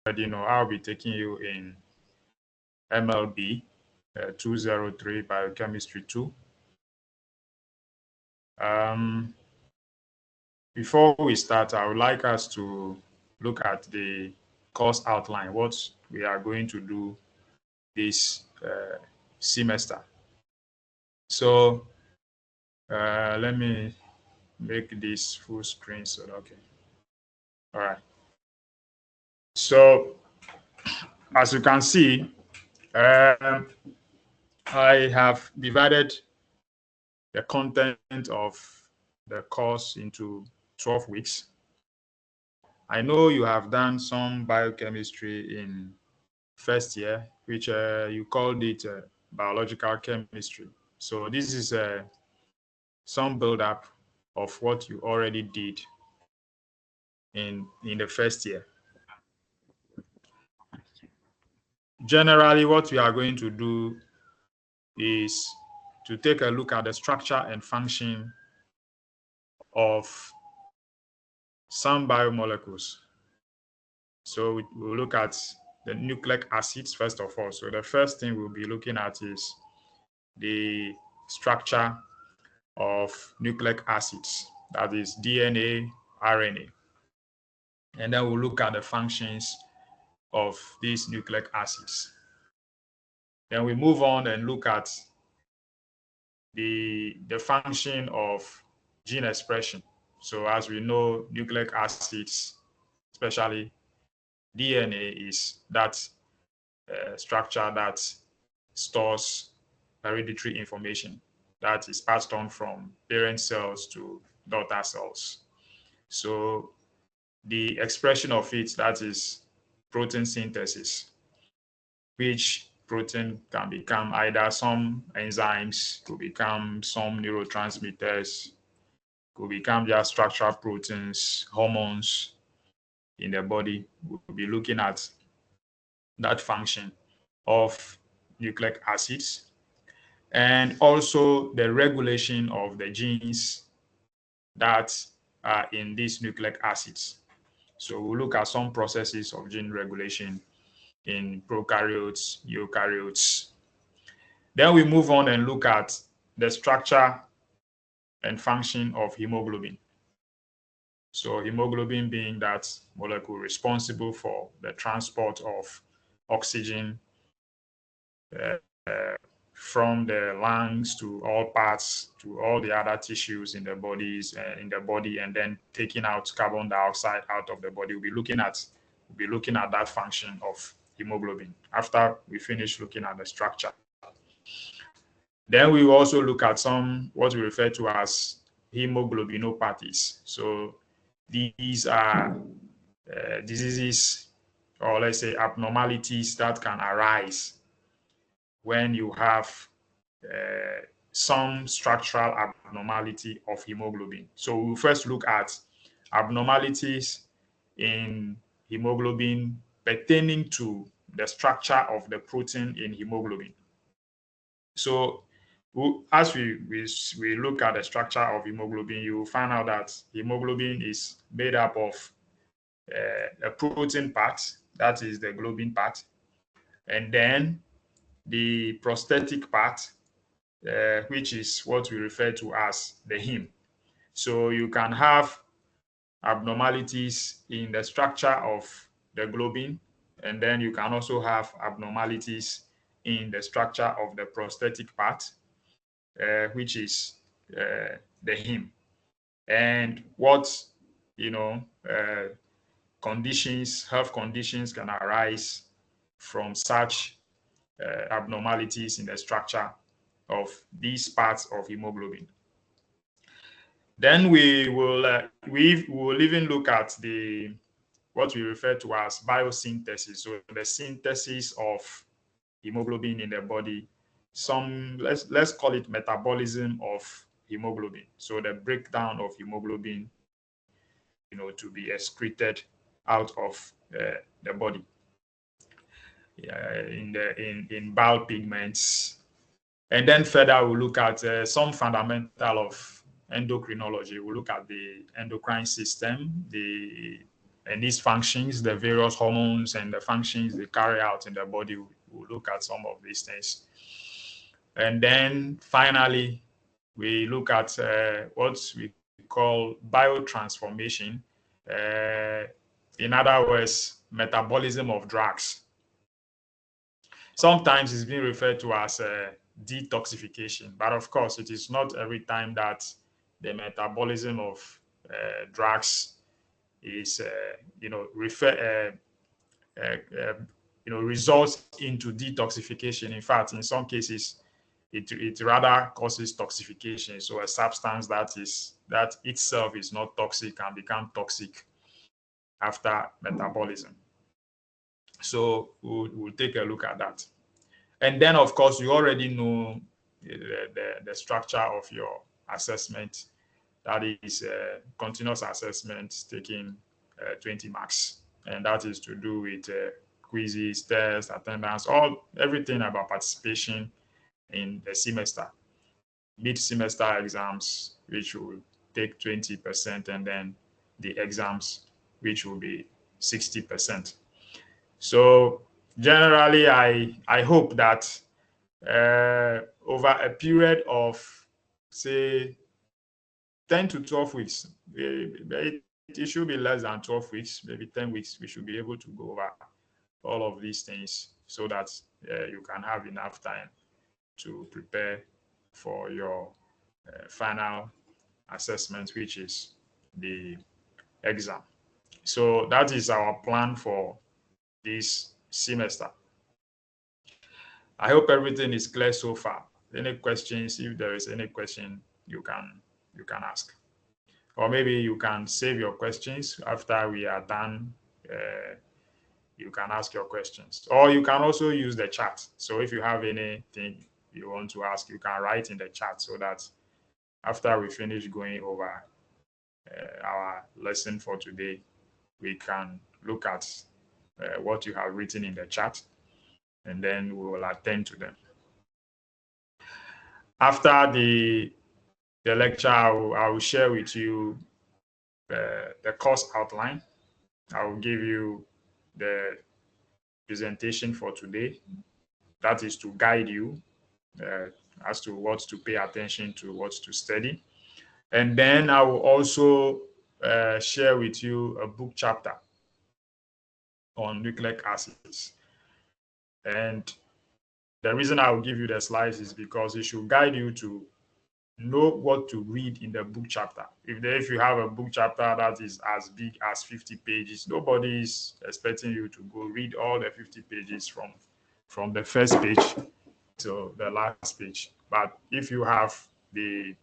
already know, I'll be taking you in MLB 203 Biochemistry 2. Before we start, I would like us to look at the course outline, what we are going to do this semester. So let me make this full screen. So, okay. All right. So as you can see, I have divided the content of the course into 12 weeks. I know you have done some biochemistry in first year, which you called it biological chemistry. So this is some build-up of what you already did in the first year. Generally, what we are going to do is to take a look at the structure and function of some biomolecules. So we'll look at the nucleic acids first of all. So the first thing we'll be looking at is the structure of nucleic acids, that is DNA, RNA. And then we'll look at the functions of these nucleic acids. Then we move on and look at the function of gene expression. So as we know, nucleic acids, especially DNA, is that structure that stores hereditary information that is passed on from parent cells to daughter cells. So the expression of it, that is protein synthesis, which protein can become either some enzymes, could become some neurotransmitters, could become just structural proteins, hormones in the body. We'll be looking at that function of nucleic acids, and also the regulation of the genes that are in these nucleic acids. So we'll look at some processes of gene regulation in prokaryotes, eukaryotes. Then we move on and look at the structure and function of hemoglobin. So hemoglobin being that molecule responsible for the transport of oxygen from the lungs to all parts, to all the other tissues in the body, and then taking out carbon dioxide out of the body. We'll be looking at that function of hemoglobin after we finish looking at the structure. Then we will also look at some what we refer to as hemoglobinopathies. So these are diseases, or let's say abnormalities, that can arise when you have some structural abnormality of hemoglobin. So we'll first look at abnormalities in hemoglobin pertaining to the structure of the protein in hemoglobin. So as we look at the structure of hemoglobin, you will find out that hemoglobin is made up of a protein part, that is the globin part, and then the prosthetic part, which is what we refer to as the heme. So you can have abnormalities in the structure of the globin, and then you can also have abnormalities in the structure of the prosthetic part, which is the heme. And what health conditions can arise from such abnormalities in the structure of these parts of hemoglobin. Then we will even look at what we refer to as biosynthesis. So the synthesis of hemoglobin in the body. Let's call it metabolism of hemoglobin. So the breakdown of hemoglobin, to be excreted out of the body in bile pigments. And then further, we'll look at some fundamental of endocrinology. We'll look at the endocrine system, the and these functions, the various hormones and the functions they carry out in the body. We'll look at some of these things. And then finally, we look at what we call biotransformation. In other words, metabolism of drugs. Sometimes it's being referred to as detoxification, but of course, it is not every time that the metabolism of drugs is, results into detoxification. In fact, in some cases, it rather causes toxification. So a substance that itself is not toxic can become toxic after metabolism. So we'll take a look at that. And then, of course, you already know the structure of your assessment. That is continuous assessment taking 20 marks. And that is to do with quizzes, tests, attendance, everything about participation in the semester. Mid-semester exams, which will take 20%, and then the exams, which will be 60%. So generally, I hope that over a period of, say, 10 to 12 weeks, it should be less than 12 weeks, maybe 10 weeks, we should be able to go over all of these things so that you can have enough time to prepare for your final assessment, which is the exam. So that is our plan for this semester. I hope everything is clear so far. Any questions? If there is any question, you can ask, or maybe you can save your questions after we are done. You can ask your questions, or you can also use the chat. So if you have anything you want to ask, you can write in the chat so that after we finish going over our lesson for today, we can look at what you have written in the chat, and then we will attend to them. After the lecture, I will share with you the course outline. I will give you the presentation for today. That is to guide you as to what to pay attention to, what to study. And then I will also share with you a book chapter on nucleic acids. And the reason I will give you the slides is because it should guide you to know what to read in the book chapter. If you have a book chapter that is as big as 50 pages, nobody is expecting you to go read all the 50 pages from the first page to the last page. But if you have the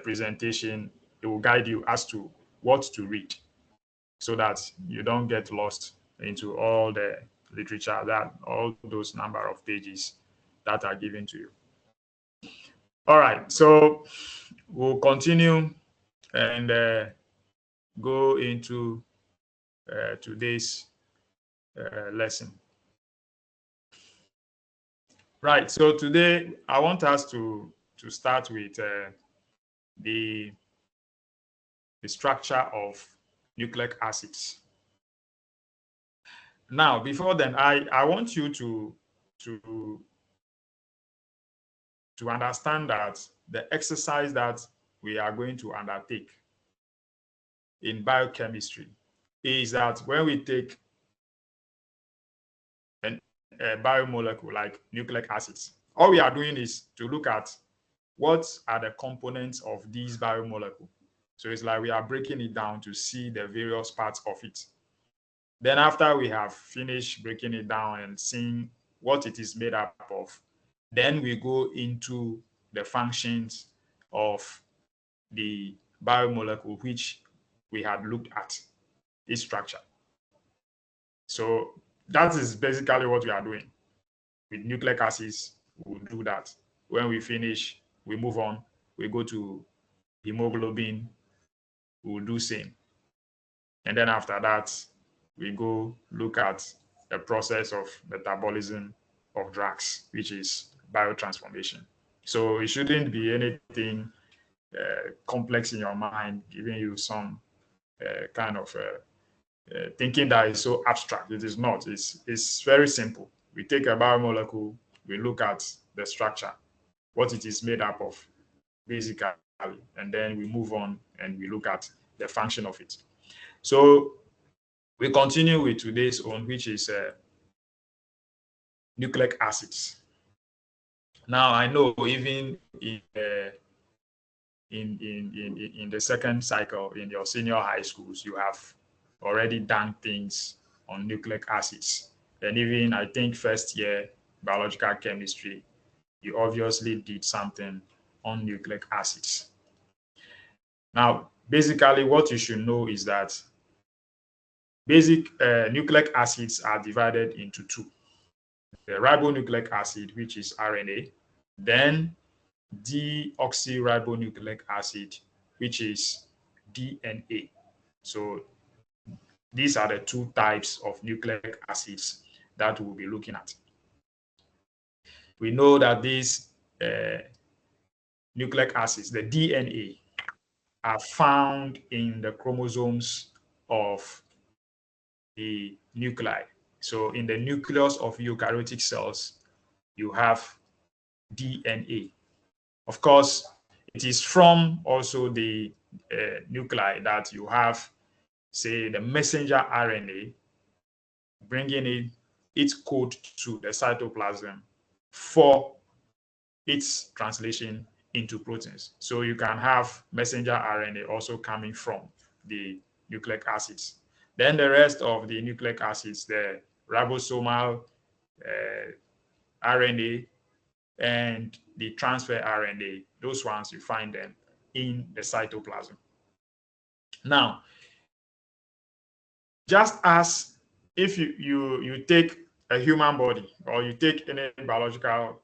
presentation, it will guide you as to what to read so that you don't get lost into all the literature, that all those number of pages that are given to you. All right, so we'll continue and go into today's lesson. Right, so today I want us to start with the structure of nucleic acids. Now, before then, I want you to understand that the exercise that we are going to undertake in biochemistry is that when we take a biomolecule like nucleic acids, all we are doing is to look at what are the components of these biomolecules. So it's like we are breaking it down to see the various parts of it. Then after we have finished breaking it down and seeing what it is made up of, then we go into the functions of the biomolecule which we had looked at, its structure. So that is basically what we are doing. With nucleic acids, we'll do that. When we finish, we move on. We go to hemoglobin, we'll do same. And then after that, we go look at the process of metabolism of drugs, which is biotransformation. So it shouldn't be anything complex in your mind, giving you some kind of thinking that is so abstract. It is not. It's very simple. We take a biomolecule, we look at the structure, what it is made up of, basically, and then we move on and we look at the function of it. So we continue with today's own, which is nucleic acids. Now I know even in the second cycle in your senior high schools, you have already done things on nucleic acids. And even I think first year biological chemistry, you obviously did something on nucleic acids. Now, basically what you should know is that basic nucleic acids are divided into two. The ribonucleic acid, which is RNA, then deoxyribonucleic acid, which is DNA. So these are the two types of nucleic acids that we'll be looking at. We know that these nucleic acids, the DNA, are found in the chromosomes of the nuclei. So in the nucleus of eukaryotic cells, you have DNA. Of course, it is from also the nuclei that you have, say, the messenger RNA, bringing its code to the cytoplasm for its translation into proteins. So you can have messenger RNA also coming from the nucleic acids. Then the rest of the nucleic acids, the ribosomal RNA and the transfer RNA, those ones you find them in the cytoplasm. Now, just as if you take a human body or you take any biological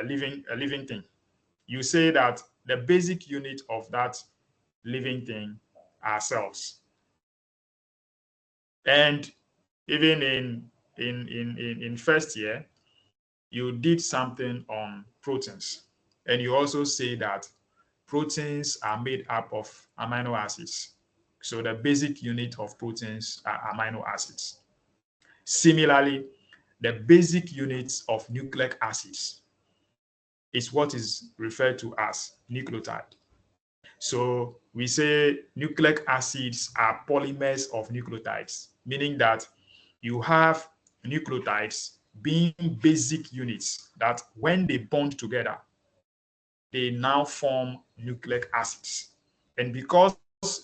living thing, you say that the basic unit of that living thing are cells. And even in first year, you did something on proteins. And you also say that proteins are made up of amino acids. So the basic unit of proteins are amino acids. Similarly, the basic units of nucleic acids is what is referred to as nucleotide. So we say nucleic acids are polymers of nucleotides, meaning that you have nucleotides being basic units that when they bond together, they now form nucleic acids. And because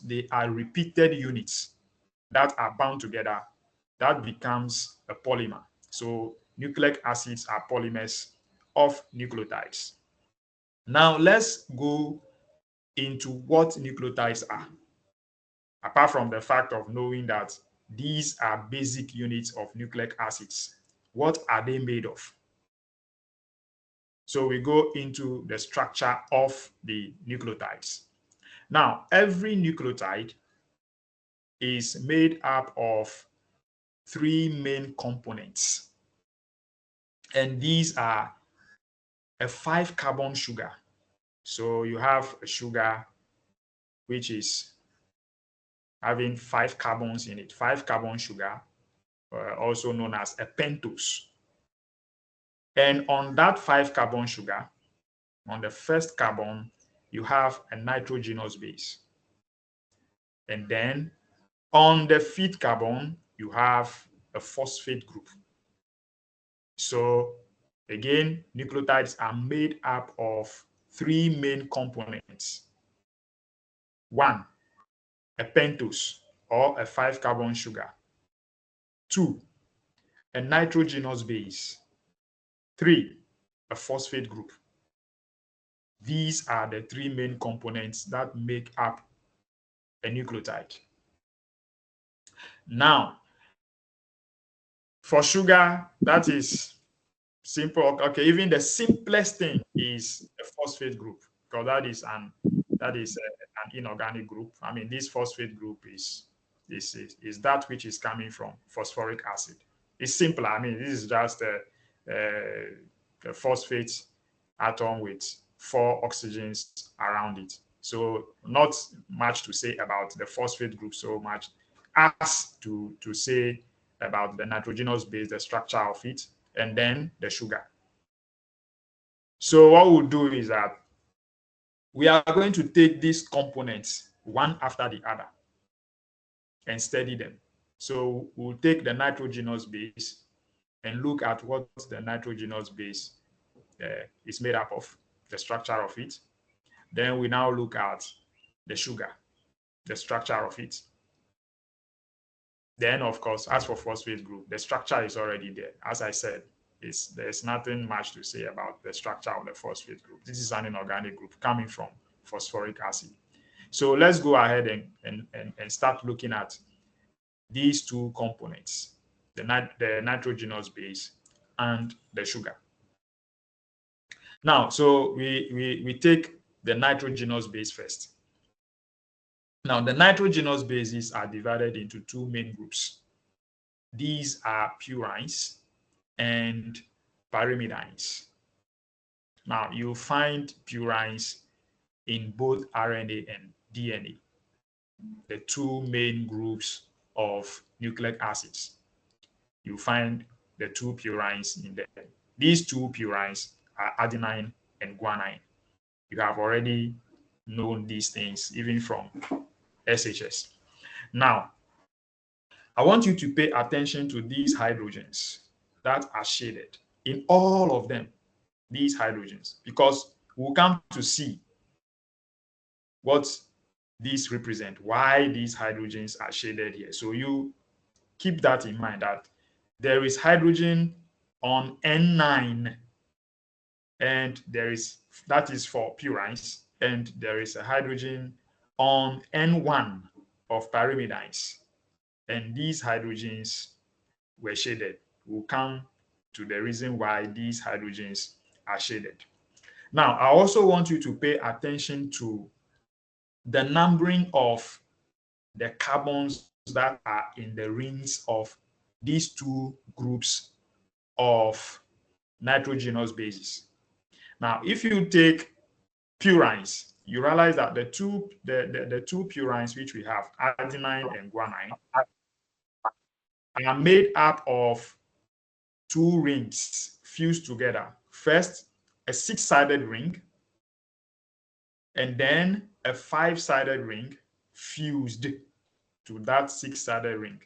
they are repeated units that are bound together, that becomes a polymer. So nucleic acids are polymers of nucleotides. Now let's go into what nucleotides are. Apart from the fact of knowing that these are basic units of nucleic acids, what are they made of? So we go into the structure of the nucleotides. Now, every nucleotide is made up of three main components. And these are a 5-carbon sugar. So you have a sugar which is having 5 carbons in it, 5-carbon sugar, also known as a pentose. And on that 5-carbon sugar, on the first carbon, you have a nitrogenous base. And then on the 5th carbon, you have a phosphate group. So again, nucleotides are made up of three main components. One, a pentose or a 5-carbon sugar. Two, a nitrogenous base. Three, a phosphate group. These are the three main components that make up a nucleotide. Now, for sugar, that is simple. Okay, even the simplest thing is a phosphate group, because that is an inorganic group. I mean, this phosphate group is that which is coming from phosphoric acid. It's simpler. I mean, this is just a phosphate atom with 4 oxygens around it. So not much to say about the phosphate group so much as to say about the nitrogenous base, the structure of it, and then the sugar. So what we'll do is that we are going to take these components one after the other and study them. So we'll take the nitrogenous base and look at what the nitrogenous base is made up of, the structure of it. Then we now look at the sugar, the structure of it. Then, of course, as for phosphate group, the structure is already there. As I said, there's nothing much to say about the structure of the phosphate group. This is an inorganic group coming from phosphoric acid. So let's go ahead and start looking at these two components, the nitrogenous base and the sugar. Now, so we take the nitrogenous base first. Now, the nitrogenous bases are divided into two main groups. These are purines and pyrimidines. Now, you'll find purines in both RNA and DNA, the two main groups of nucleic acids. You find the two purines in there. These two purines are adenine and guanine. You have already known these things even from SHS. Now, I want you to pay attention to these hydrogens that are shaded in all of them, these hydrogens, because we'll come to see what these represent, why these hydrogens are shaded here. So you keep that in mind, that there is hydrogen on N9, and that is for purines, and there is a hydrogen on N1 of pyrimidines, and these hydrogens were shaded. We'll come to the reason why these hydrogens are shaded. Now, I also want you to pay attention to the numbering of the carbons that are in the rings of these two groups of nitrogenous bases. Now, if you take purines, you realize that the two purines which we have, adenine and guanine, are made up of two rings fused together. First, a six-sided ring, and then a five-sided ring fused to that six-sided ring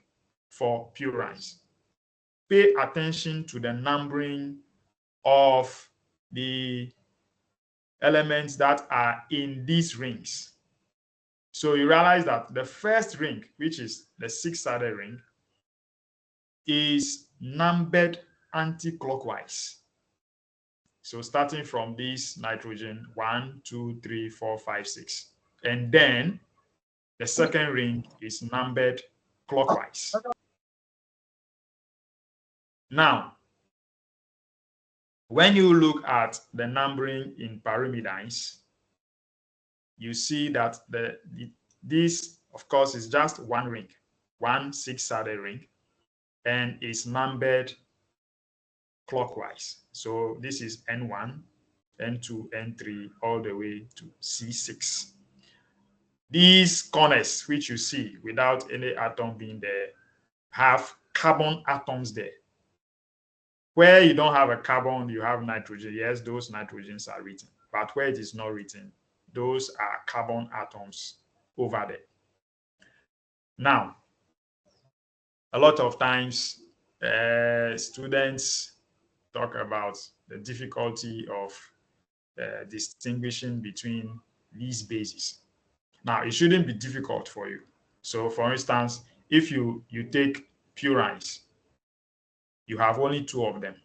for purines. Pay attention to the numbering of the elements that are in these rings. So you realize that the first ring, which is the six-sided ring, is numbered anti-clockwise. So starting from this nitrogen, 1, 2, 3, 4, 5, 6. And then the second ring is numbered clockwise. Now, when you look at the numbering in pyrimidines, you see that this, of course, is just one ring, one six-sided ring, and is numbered clockwise. So this is N1, N2, N3, all the way to C6. These corners, which you see without any atom being there, have carbon atoms there. Where you don't have a carbon, you have nitrogen. Yes, those nitrogens are written. But where it is not written, those are carbon atoms over there. Now, a lot of times, students talk about the difficulty of distinguishing between these bases. Now, it shouldn't be difficult for you. So, for instance, if you take purines, you have only two of them.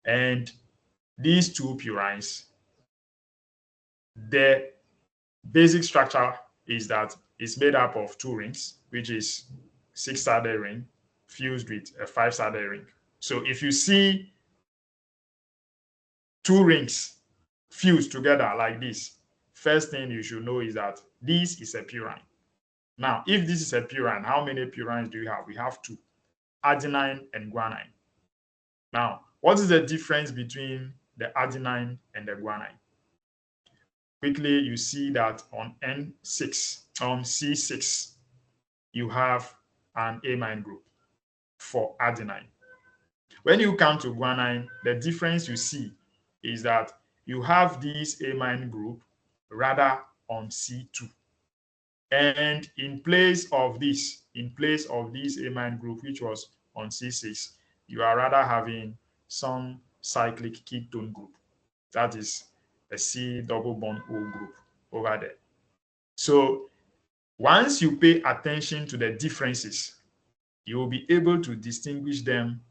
And these two purines, the basic structure is that it's made up of two rings, which is six-sided ring fused with a five-sided ring. So if you see two rings fused together like this, first thing you should know is that this is a purine. Now, if this is a purine, how many purines do you have? We have two, adenine and guanine. Now, what is the difference between the adenine and the guanine? quickly you see that on N6, on C6, you have an amine group for adenine. When you come to guanine, the difference you see is that you have this amine group rather on C2. And in place of this amine group, which was on C6, you are rather having some cyclic ketone group. That is a C double bond O group over there. So once you pay attention to the differences, you will be able to distinguish them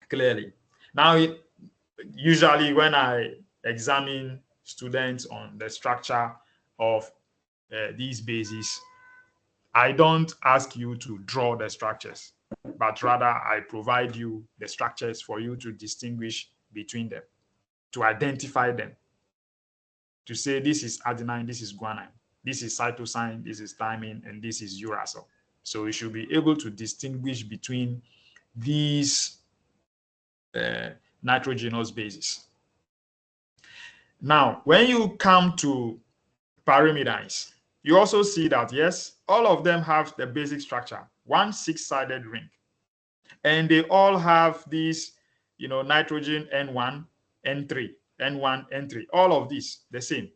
clearly. Now, usually when I examine students on the structure of these bases, I don't ask you to draw the structures, but rather I provide you the structures for you to distinguish between them, to identify them, to say this is adenine, this is guanine, this is cytosine, this is thymine, and this is uracil. So you should be able to distinguish between these nitrogenous bases. Now, when you come to pyrimidines, you also see that, yes, all of them have the basic structure, one six-sided ring. And they all have these, nitrogen N1, N3, N1, N3, all of these, the same.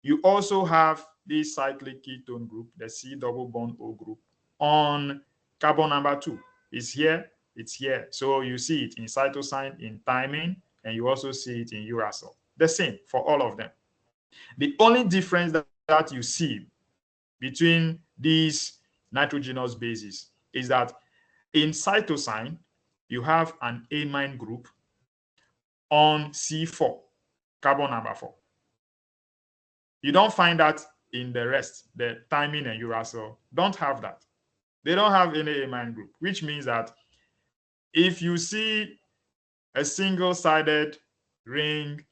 You also have this cyclic ketone group, the C double bond O group, on carbon number 2. It's here, it's here. So you see it in cytosine, in thymine, and you also see it in uracil. The same for all of them. The only difference that you see between these nitrogenous bases is that in cytosine, you have an amine group on C4, carbon number 4. You don't find that in the rest, the thymine and uracil don't have that. They don't have any amine group, which means that if you see a single-sided ring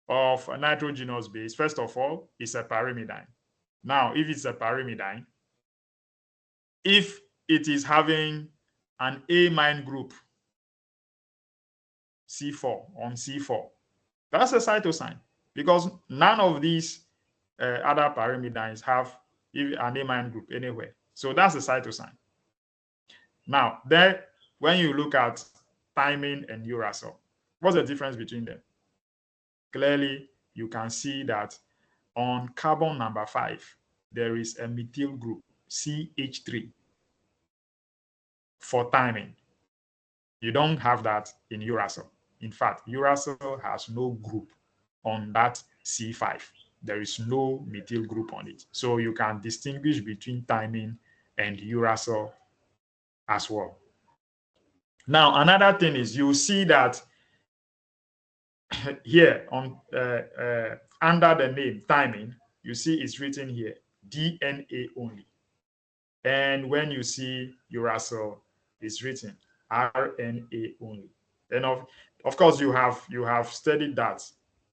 of a nitrogenous base, first of all, it's a pyrimidine. Now, if it's a pyrimidine, if it is having an amine group, C4, on C4, that's a cytosine, because none of these other pyrimidines have an amine group anywhere. So that's a cytosine. Now, there, when you look at thymine and uracil, what's the difference between them? Clearly, you can see that on carbon number 5, there is a methyl group, CH3, for thymine. You don't have that in uracil. In fact, uracil has no group on that C5. There is no methyl group on it. So you can distinguish between thymine and uracil as well. Now, another thing is you see that here on under the name thymine, you see it's written here, DNA only. And when you see uracil, it's written RNA only. And of course, you have studied that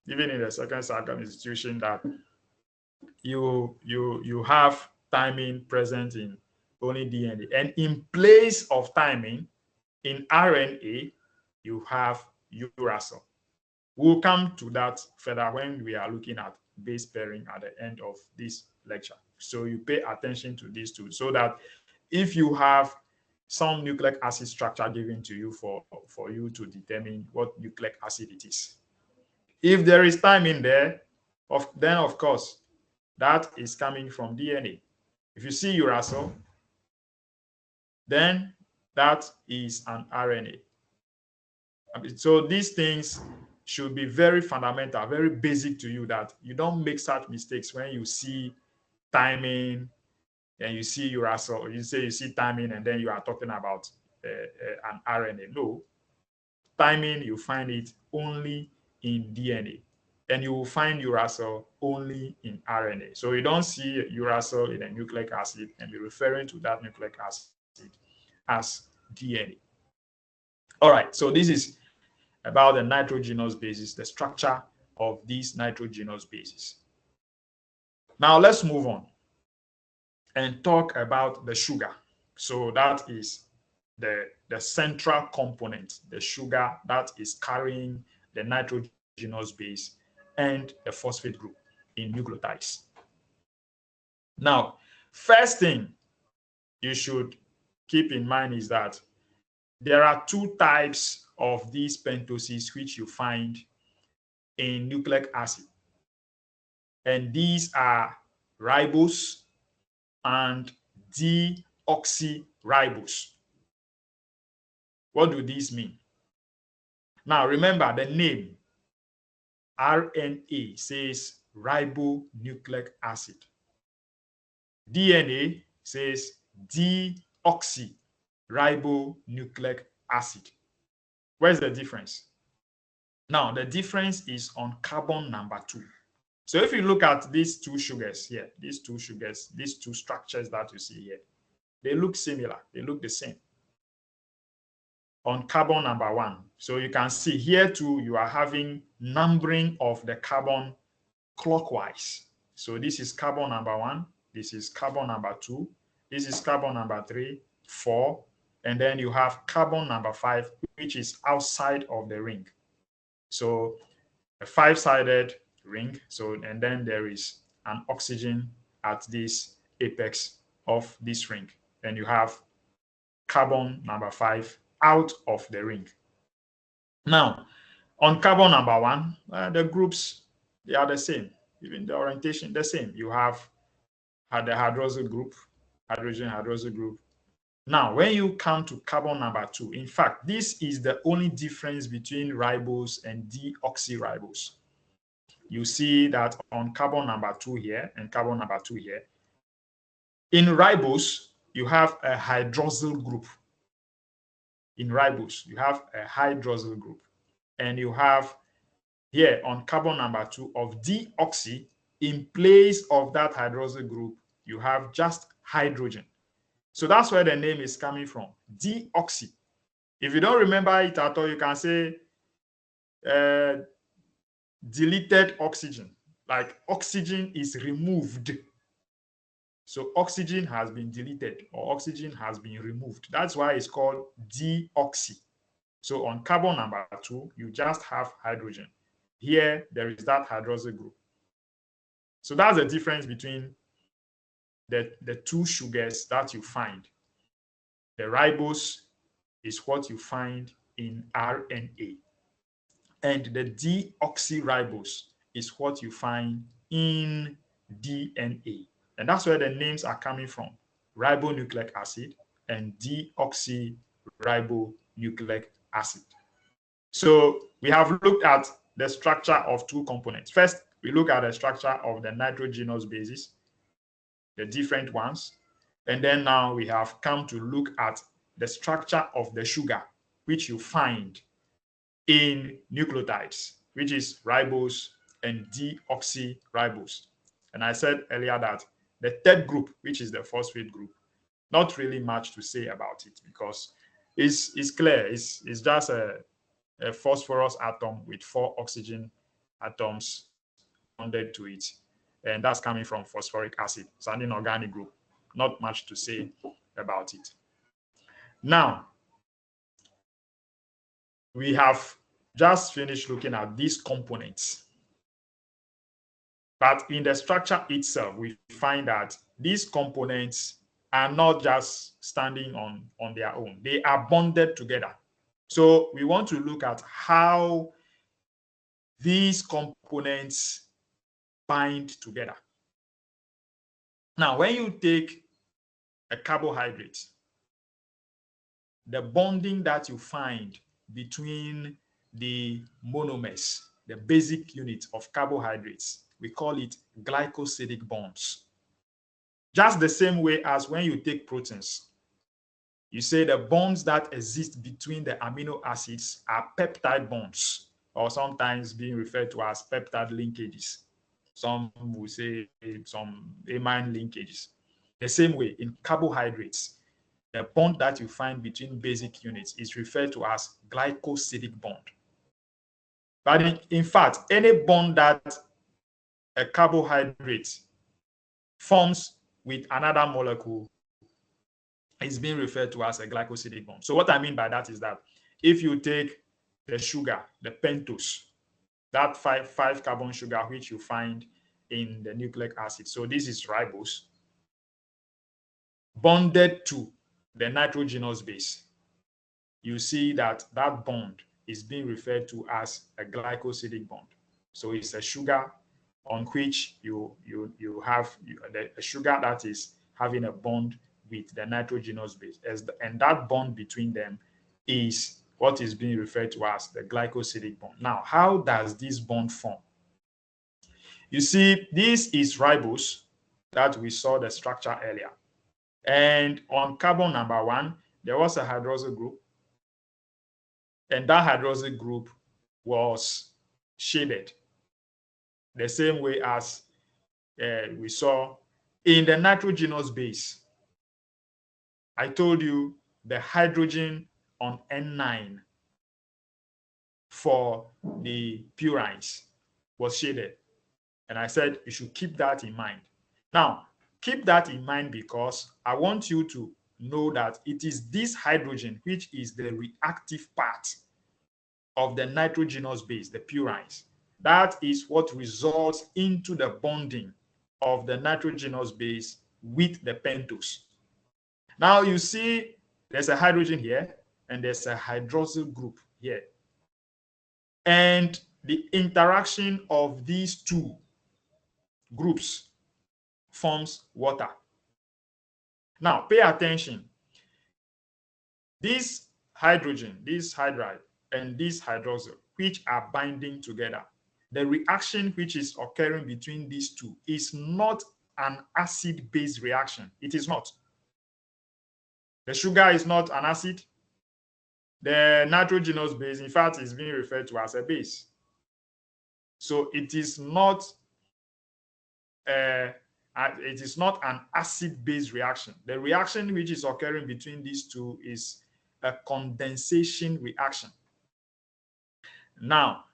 even in the second cycle institution, that you have thymine present in only DNA, and in place of thymine in RNA, you have uracil. We'll come to that further when we are looking at base pairing at the end of this lecture. So you pay attention to these two, so that if you have some nucleic acid structure given to you for you to determine what nucleic acid it is. If there is thymine there, then of course, that is coming from DNA. If you see uracil, then that is an RNA. So these things should be very fundamental, very basic to you, that you don't make such mistakes when you see thymine and you see uracil, or you say you see thymine and then you are talking about an RNA. No, thymine, you find it only in DNA, and you will find uracil only in RNA. So you don't see uracil in a nucleic acid and be referring to that nucleic acid as DNA. All right, so this is about the nitrogenous bases, the structure of these nitrogenous bases. Now let's move on and talk about the sugar. So that is the central component, the sugar that is carrying the nitrogenous base and the phosphate group. in nucleotides. Now, first thing you should keep in mind is that there are two types of these pentoses which you find in nucleic acid. And these are ribose and deoxyribose. What do these mean? Now, remember the name RNA says ribonucleic acid. DNA says deoxyribonucleic acid. Where's the difference? Now, the difference is on carbon number 2. So if you look at these two sugars here, these two structures that you see here, they look similar. They look the same on carbon number 1. So you can see here too, you are having numbering of the carbon clockwise. So this is carbon number 1. This is carbon number 2. This is carbon number 3, 4. And then you have carbon number 5, which is outside of the ring. So a 5-sided ring. So, and then there is an oxygen at this apex of this ring. And you have carbon number 5 out of the ring. Now, on carbon number 1, the groups, they are the same. Even the orientation, the same. You have the hydroxyl group, hydrogen hydroxyl group. Now, when you come to carbon number 2, in fact, this is the only difference between ribose and deoxyribose. You see that on carbon number 2 here and carbon number 2 here. In ribose, you have a hydroxyl group. In ribose, you have a hydroxyl group. And you have here on carbon number 2 of deoxy, in place of that hydroxyl group, you have just hydrogen. So that's where the name is coming from, deoxy. If you don't remember it at all, you can say deleted oxygen, like oxygen is removed. So oxygen has been deleted or oxygen has been removed. That's why it's called deoxy. So on carbon number 2, you just have hydrogen. Here, there is that hydroxyl group. So that's the difference between the two sugars that you find. The ribose is what you find in RNA. And the deoxyribose is what you find in DNA. And that's where the names are coming from, ribonucleic acid and deoxyribonucleic acid. So we have looked at the structure of two components. First, we look at the structure of the nitrogenous bases, the different ones. And then now we have come to look at the structure of the sugar, which you find in nucleotides, which is ribose and deoxyribose. And I said earlier that the third group, which is the phosphate group, not really much to say about it because it's clear. It's just a phosphorus atom with 4 oxygen atoms bonded to it. And that's coming from phosphoric acid. It's an inorganic group. Not much to say about it. Now, we have just finished looking at these components. But in the structure itself, we find that these components are not just standing on their own. They are bonded together. So we want to look at how these components bind together. Now, when you take a carbohydrate, the bonding that you find between the monomers, the basic unit of carbohydrates, we call it glycosidic bonds. Just the same way as when you take proteins, you say the bonds that exist between the amino acids are peptide bonds, or sometimes being referred to as peptide linkages. Some will say some amine linkages. The same way in carbohydrates, the bond that you find between basic units is referred to as glycosidic bond. But in fact, any bond that a carbohydrate forms with another molecule is being referred to as a glycosidic bond. So what I mean by that is that if you take the sugar, the pentose, that five carbon sugar which you find in the nucleic acid. So this is ribose bonded to the nitrogenous base. You see that that bond is being referred to as a glycosidic bond. So it's a sugar on which you have a sugar that is having a bond with the nitrogenous base, and that bond between them is what is being referred to as the glycosidic bond. Now, how does this bond form? You see, this is ribose that we saw the structure earlier. And on carbon number 1, there was a hydroxyl group. And that hydroxyl group was shaded the same way as we saw in the nitrogenous base. I told you the hydrogen on N9 for the purines was shaded. And I said you should keep that in mind. Now, keep that in mind because I want you to know that it is this hydrogen which is the reactive part of the nitrogenous base, the purines. That is what results into the bonding of the nitrogenous base with the pentose. Now you see there's a hydrogen here and there's a hydroxyl group here. And the interaction of these two groups forms water. Now pay attention. This hydrogen, this hydride, and this hydroxyl, which are binding together, the reaction which is occurring between these two is not an acid-base reaction. It is not. The sugar is not an acid. The nitrogenous base, in fact, is being referred to as a base. So it is not an acid-base reaction. The reaction which is occurring between these two is a condensation reaction. Now,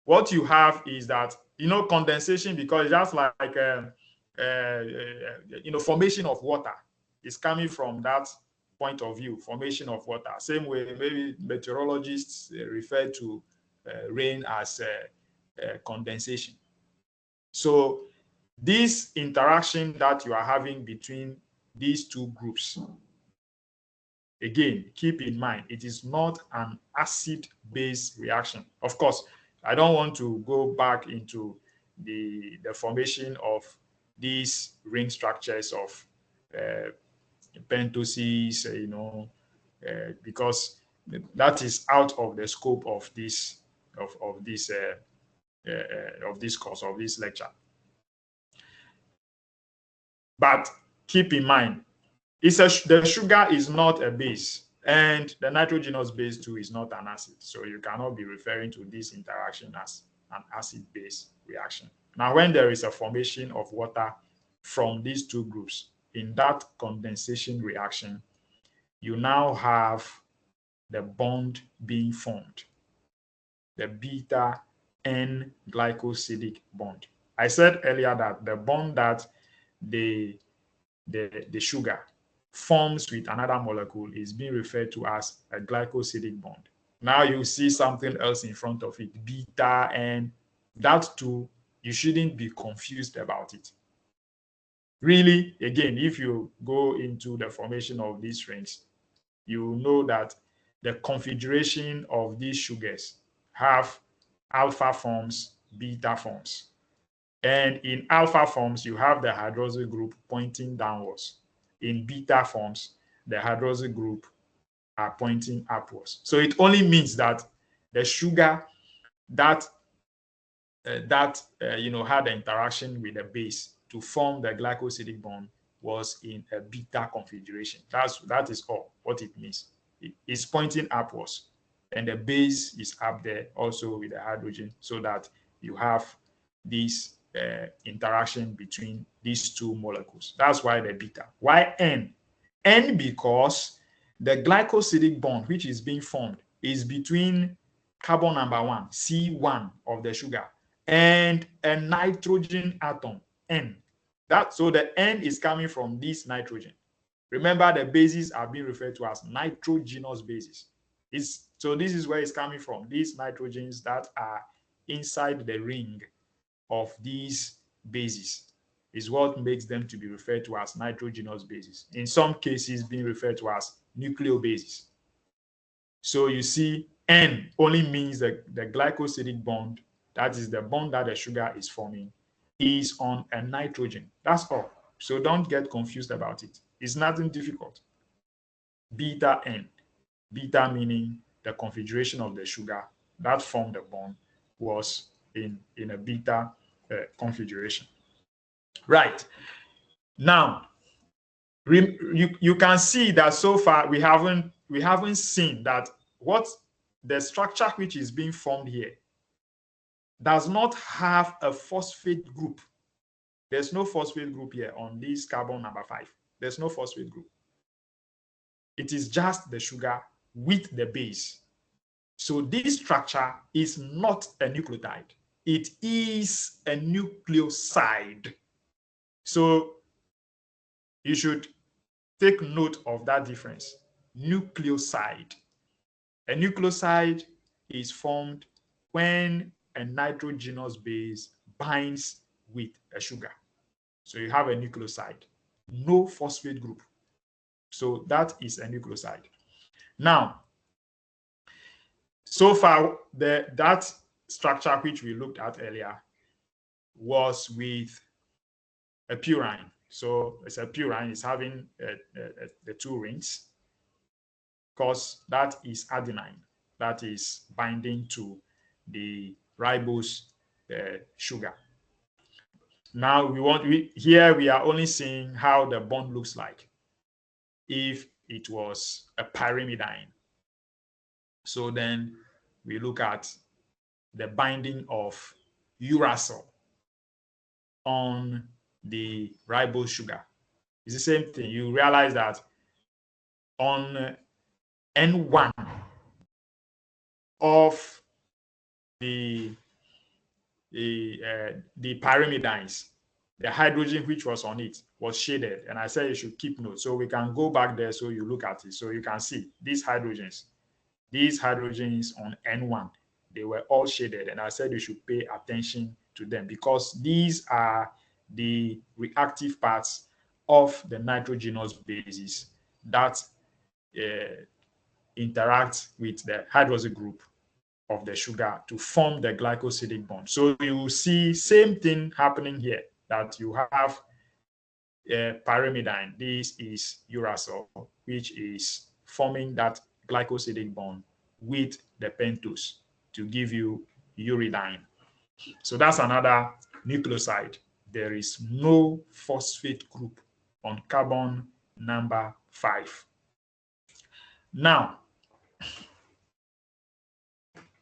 what you have is that, condensation, because just like, formation of water is coming from that point of view, formation of water. Same way, maybe meteorologists refer to rain as condensation. So this interaction that you are having between these two groups, again, keep in mind, it is not an acid-base reaction. Of course, I don't want to go back into the formation of these ring structures of pentoses, because that is out of the scope of this course, of this lecture. But keep in mind, the sugar is not a base, and the nitrogenous base too is not an acid. So you cannot be referring to this interaction as an acid-base reaction. Now, when there is a formation of water from these two groups, in that condensation reaction, you now have the bond being formed, the beta N glycosidic bond. I said earlier that the bond that the sugar forms with another molecule is being referred to as a glycosidic bond. Now you see something else in front of it, beta, and that too, you shouldn't be confused about it. Really, again, if you go into the formation of these rings, you know that the configuration of these sugars have alpha forms, beta forms. And in alpha forms, you have the hydroxyl group pointing downwards. In beta forms, the hydroxyl group are pointing upwards. So it only means that the sugar that had the interaction with the base to form the glycosidic bond was in a beta configuration. That is all what it means. It's pointing upwards, and the base is up there also with the hydrogen, so that you have this interaction between these two molecules. That's why the beta. Why N? N because the glycosidic bond which is being formed is between carbon number 1, C1 of the sugar, and a nitrogen atom, N. So the N is coming from this nitrogen. Remember, the bases are being referred to as nitrogenous bases. So this is where it's coming from, these nitrogens that are inside the ring of these bases is what makes them to be referred to as nitrogenous bases. In some cases, being referred to as nucleobases. So you see, N only means that the glycosidic bond, that is the bond that the sugar is forming, is on a nitrogen. That's all. So don't get confused about it. It's nothing difficult. Beta N, beta meaning the configuration of the sugar that formed the bond was in a beta configuration. Right. Now, you can see that so far we haven't seen that what the structure which is being formed here does not have a phosphate group. There's no phosphate group here on this carbon number 5. There's no phosphate group. It is just the sugar with the base. So this structure is not a nucleotide. It is a nucleoside. So you should take note of that difference. Nucleoside. A nucleoside is formed when a nitrogenous base binds with a sugar. So you have a nucleoside, no phosphate group. So that is a nucleoside. Now, so far, that structure which we looked at earlier was with a purine. So it's a purine, it's having the 2 rings, because that is adenine, that is binding to the ribose sugar. Now here we are only seeing how the bond looks like if it was a pyrimidine. So then we look at the binding of uracil on the ribose sugar. It's the same thing. You realize that on N1 of the pyrimidines, the hydrogen which was on it was shaded, and I said you should keep note. So we can go back there so you look at it. So you can see these hydrogens on N1, they were all shaded, and I said you should pay attention to them because these are the reactive parts of the nitrogenous bases that interact with the hydroxy group of the sugar to form the glycosidic bond. So you see same thing happening here, that you have pyrimidine. This is uracil, which is forming that glycosidic bond with the pentose to give you uridine. So that's another nucleoside. There is no phosphate group on carbon number 5. Now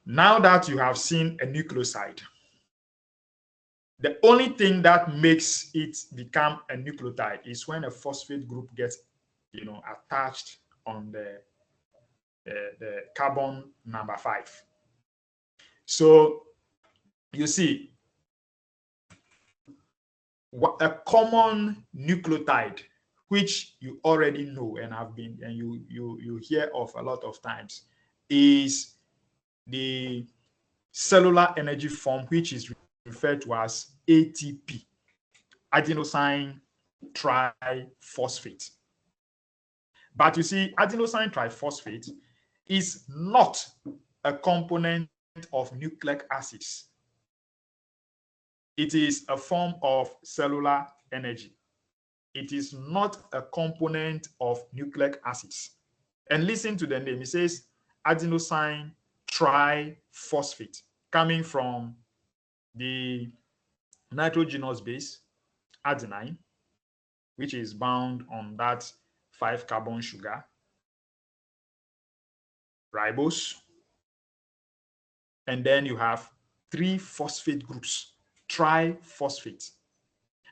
that you have seen a nucleoside, the only thing that makes it become a nucleotide is when a phosphate group gets, attached on the carbon number 5. So you see, a common nucleotide, which you already know and you hear of a lot of times, is the cellular energy form, which is referred to as ATP, adenosine triphosphate. But you see, adenosine triphosphate is not a component of nucleic acids. It is a form of cellular energy. It is not a component of nucleic acids. And listen to the name. It says adenosine triphosphate, coming from the nitrogenous base, adenine, which is bound on that 5-carbon sugar, ribose, and then you have 3 phosphate groups, triphosphate.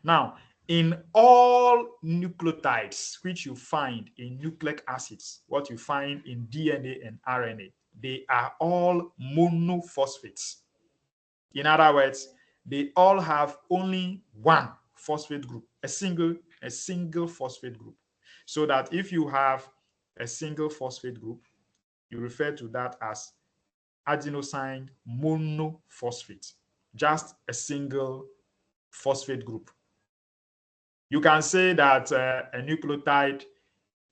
Now, in all nucleotides which you find in nucleic acids, what you find in DNA and RNA, they are all monophosphates. In other words, they all have only one phosphate group, a single phosphate group. So that if you have a single phosphate group, you refer to that as adenosine monophosphate, just a single phosphate group. You can say that a nucleotide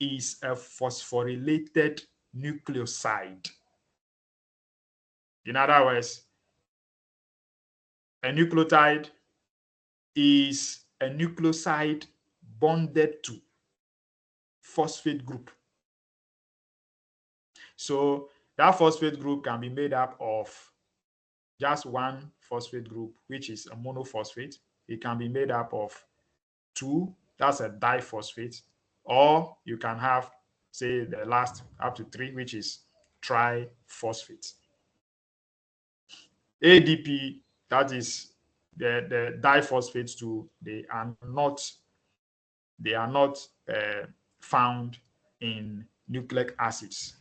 is a phosphorylated nucleoside. In other words, a nucleotide is a nucleoside bonded to phosphate group. So that phosphate group can be made up of just one phosphate group, which is a monophosphate. It can be made up of two, that's a diphosphate, or you can have, say, the last up to three, which is triphosphate. ADP, that is the diphosphates too, they are not found in nucleic acids.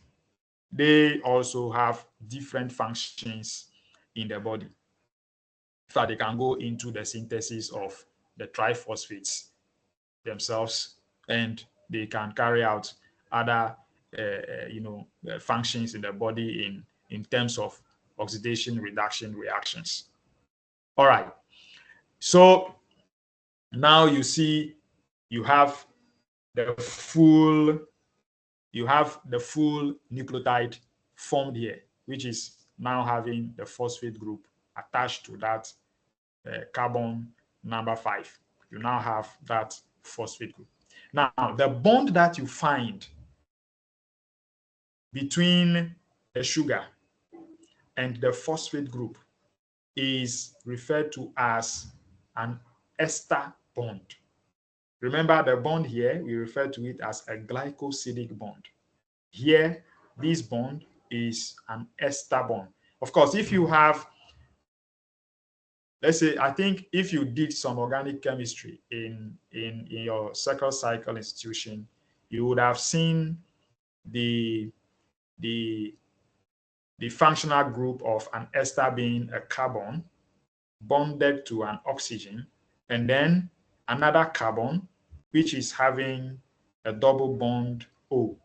They also have different functions in the body. In fact, they can go into the synthesis of the triphosphates themselves, and they can carry out other functions in the body in terms of oxidation reduction reactions. All right. So now you see you have the full nucleotide formed here, which is now having the phosphate group attached to that carbon number 5. You now have that phosphate group. Now, the bond that you find between the sugar and the phosphate group is referred to as an ester bond. Remember, the bond here, we refer to it as a glycosidic bond. Here, this bond is an ester bond. Of course, if you have, let's say, I think if you did some organic chemistry in your second cycle institution, you would have seen the functional group of an ester being a carbon bonded to an oxygen, and then another carbon, which is having a double bond O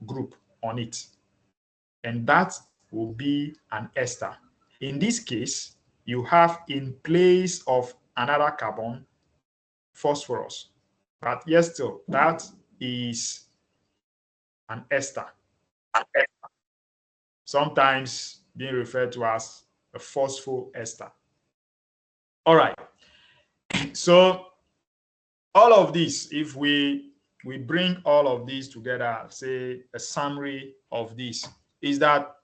group on it. And that will be an ester. In this case, you have in place of another carbon, phosphorus. But yes, still, that is an ester. Sometimes being referred to as a phosphoester. All right. So all of this, if we bring all of these together, say a summary of this, is that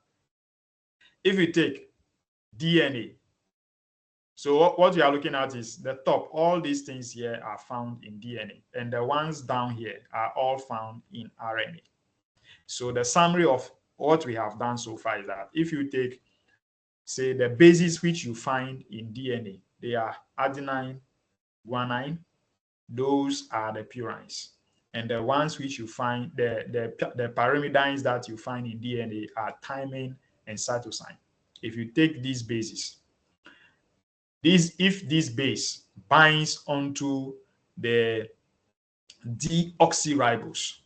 if you take DNA, so what you are looking at is the top. All these things here are found in DNA, and the ones down here are all found in RNA. So the summary of what we have done so far is that if you take, say, the bases which you find in DNA, they are adenine, guanine. Those are the purines. And the ones which you find, the pyrimidines that you find in DNA are thymine and cytosine. If you take these bases, if this base binds onto the deoxyribose,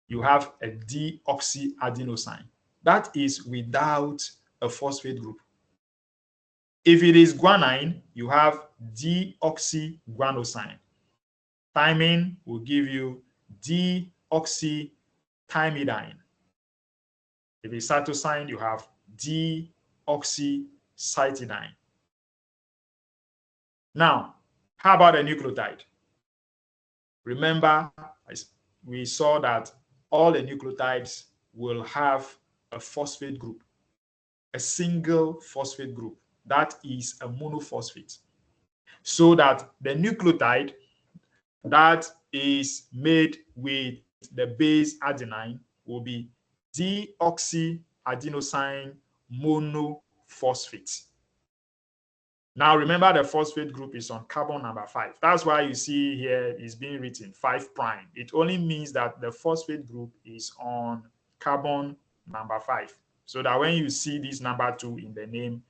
you have a deoxyadenosine. That is without a phosphate group. If it is guanine, you have deoxyguanosine. Thymine will give you deoxythymidine. If it's cytosine, you have deoxycytidine. Now, how about a nucleotide? Remember, we saw that all the nucleotides will have a phosphate group, a single phosphate group that is a monophosphate. So that the nucleotide that is made with the base adenine will be deoxyadenosine monophosphate. Now remember, the phosphate group is on carbon number 5. That's why you see here is being written 5 prime. It only means that the phosphate group is on carbon number 5. So that when you see this number 2 in the name,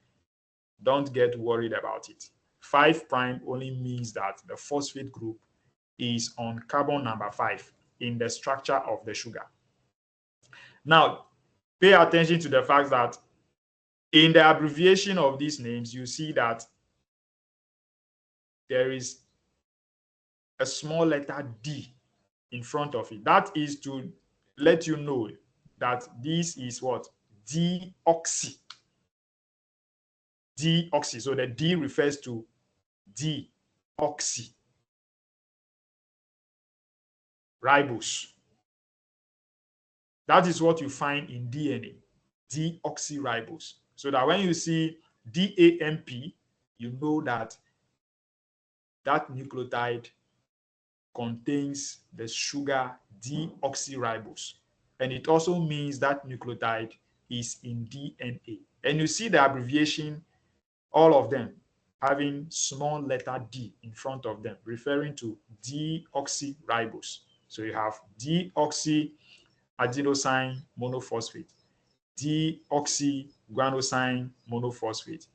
don't get worried about it. 5 prime only means that the phosphate group is on carbon number 5 in the structure of the sugar. Now, pay attention to the fact that in the abbreviation of these names, you see that there is a small letter D in front of it. That is to let you know that this is what? Deoxy. Deoxy. So the D refers to deoxyribose. That is what you find in DNA, deoxyribose. So that when you see DAMP, you know that that nucleotide contains the sugar deoxyribose. And it also means that nucleotide is in DNA. And you see the abbreviation, all of them having small letter D in front of them, referring to deoxyribose. So you have deoxyadenosine monophosphate, deoxyguanosine monophosphate,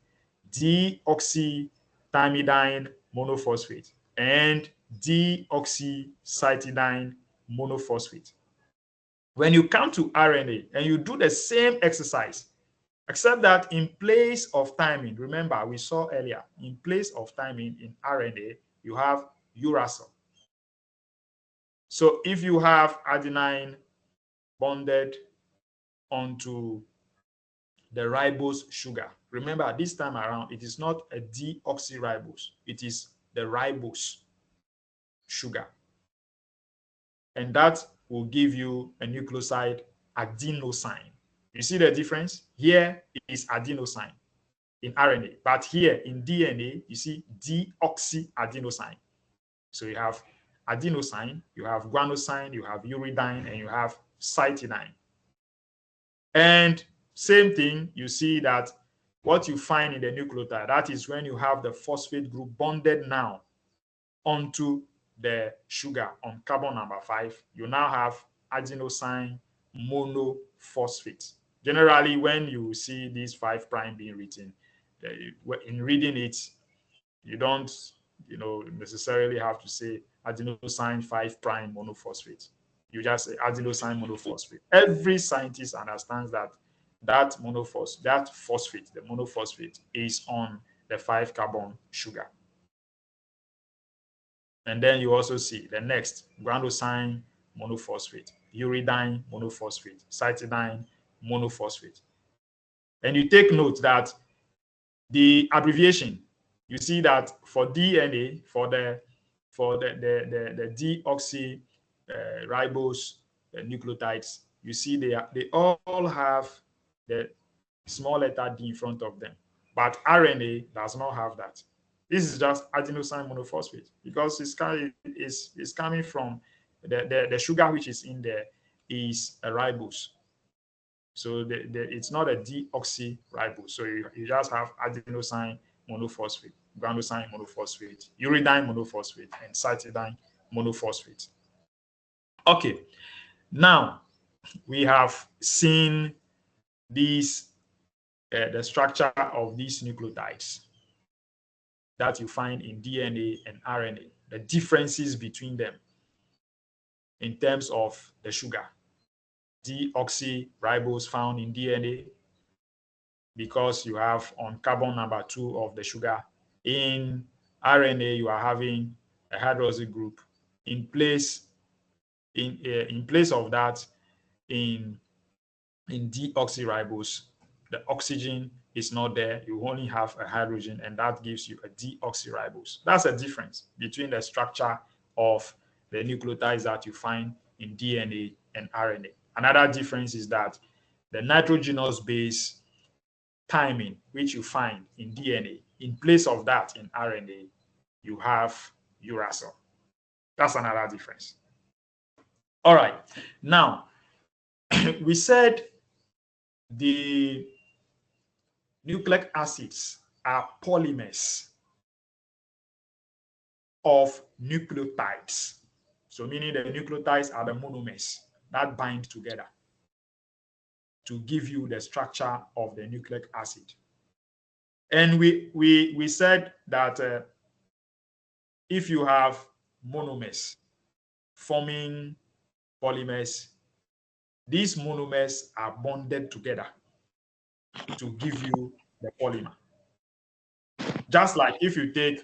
deoxythymidine monophosphate, and deoxycytidine monophosphate. When you come to RNA and you do the same exercise, except that in place of thymine, remember we saw earlier, in place of thymine in RNA, you have uracil. So if you have adenine bonded onto the ribose sugar, remember this time around, it is not a deoxyribose, it is the ribose sugar. And that will give you a nucleoside adenosine. You see the difference? Here is adenosine in RNA, but here in DNA, you see deoxyadenosine. So you have adenosine, you have guanosine, you have uridine, and you have cytidine. And same thing, you see that what you find in the nucleotide, that is when you have the phosphate group bonded now onto the sugar on carbon number 5, you now have adenosine monophosphate. Generally, when you see this 5' being written, in reading it, you don't necessarily have to say adenosine 5' monophosphate. You just say adenosine monophosphate. Every scientist understands that that phosphate, the monophosphate, is on the 5-carbon sugar. And then you also see the next, guanosine monophosphate, uridine monophosphate, cytidine monophosphate. And you take note that the abbreviation, you see that for DNA, for the deoxyribose nucleotides, you see they all have the small letter D in front of them. But RNA does not have that. This is just adenosine monophosphate because it's coming from the sugar which is in there is a ribose. So it's not a deoxyribose. So you just have adenosine monophosphate, guanosine monophosphate, uridine monophosphate, and cytidine monophosphate. Okay, now we have seen these the structure of these nucleotides that you find in DNA and RNA, the differences between them in terms of the sugar. Deoxyribose found in DNA because you have on carbon number 2 of the sugar. In RNA, you are having a hydroxyl group. In place of that, in deoxyribose, the oxygen is not there. You only have a hydrogen, and that gives you a deoxyribose. That's a difference between the structure of the nucleotides that you find in DNA and RNA. Another difference is that the nitrogenous base thymine, which you find in DNA, in place of that in RNA, you have uracil. That's another difference. All right. Now, we said the nucleic acids are polymers of nucleotides. So meaning the nucleotides are the monomers that bind together to give you the structure of the nucleic acid. And we said that if you have monomers forming polymers, these monomers are bonded together to give you the polymer. Just like if you take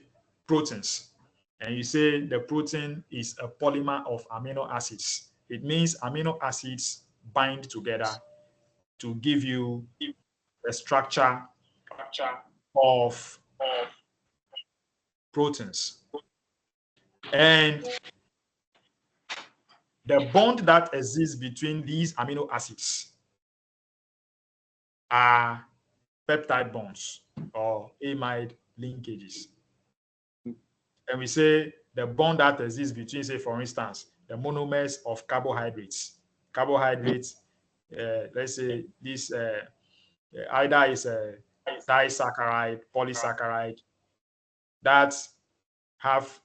proteins, and you say the protein is a polymer of amino acids. It means amino acids bind together to give you the structure of proteins. And the bond that exists between these amino acids are peptide bonds or amide linkages. And we say the bond that exists between, say, for instance, the monomers of carbohydrates. Carbohydrates, let's say this either is a disaccharide, polysaccharide that have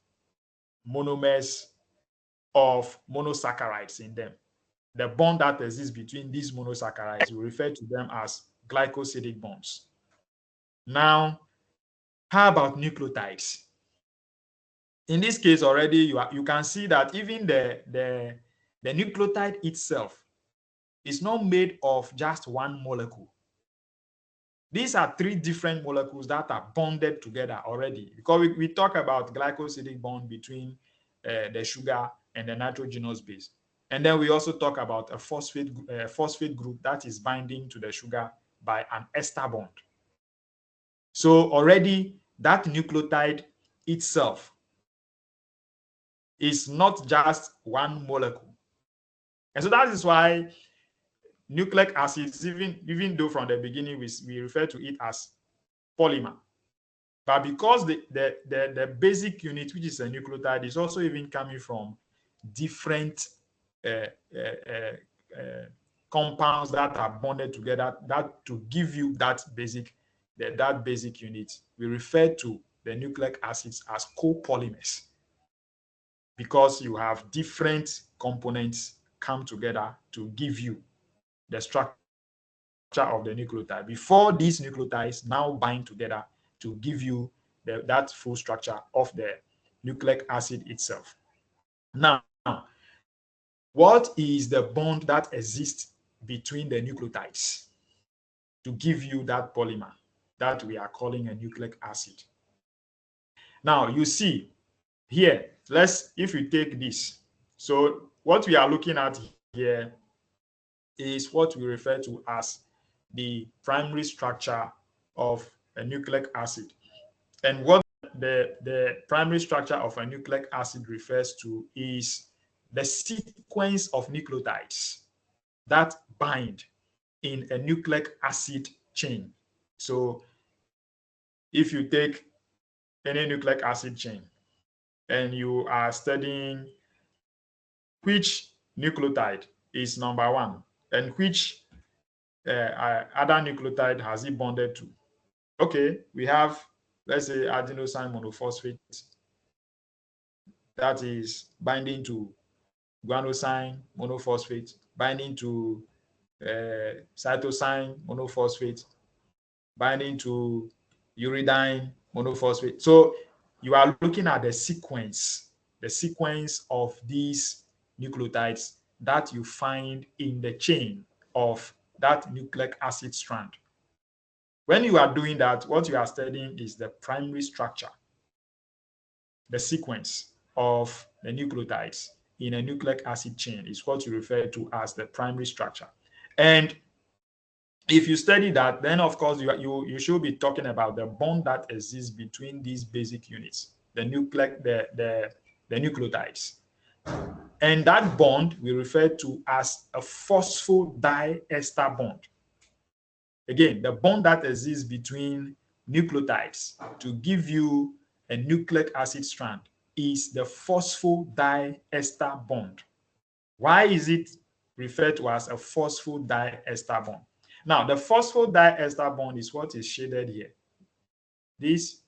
monomers of monosaccharides in them. The bond that exists between these monosaccharides, we refer to them as glycosidic bonds. Now, how about nucleotides? In this case already, you can see that even the nucleotide itself is not made of just one molecule. These are three different molecules that are bonded together already, because we talk about glycosidic bond between the sugar and the nitrogenous base. And then we also talk about a phosphate group that is binding to the sugar by an ester bond. So already that nucleotide itself is not just one molecule. And so that is why nucleic acids, even though from the beginning we refer to it as polymer, but because the basic unit, which is a nucleotide, is also even coming from different compounds that are bonded together, that to give you that basic unit, we refer to the nucleic acids as copolymers, because you have different components come together to give you the structure of the nucleotide before these nucleotides now bind together to give you that full structure of the nucleic acid itself. Now, what is the bond that exists between the nucleotides to give you that polymer that we are calling a nucleic acid? Now, you see here, if you take this, so what we are looking at here is what we refer to as the primary structure of a nucleic acid. And what the primary structure of a nucleic acid refers to is the sequence of nucleotides that bind in a nucleic acid chain. So if you take any nucleic acid chain and you are studying which nucleotide is number one and which other nucleotide has it bonded to. Okay, we have, let's say, adenosine monophosphate that is binding to guanosine monophosphate, binding to cytosine monophosphate, binding to uridine monophosphate. So you are looking at the sequence of these nucleotides that you find in the chain of that nucleic acid strand. When you are doing that, what you are studying is the primary structure, the sequence of the nucleotides in a nucleic acid chain is what you refer to as the primary structure. And if you study that, then of course you should be talking about the bond that exists between these basic units, the nucleotides. And that bond we refer to as a phosphodiester bond. Again, the bond that exists between nucleotides to give you a nucleic acid strand is the phosphodiester bond. Why is it referred to as a phosphodiester bond? Now, the phosphodiester bond is what is shaded here. This,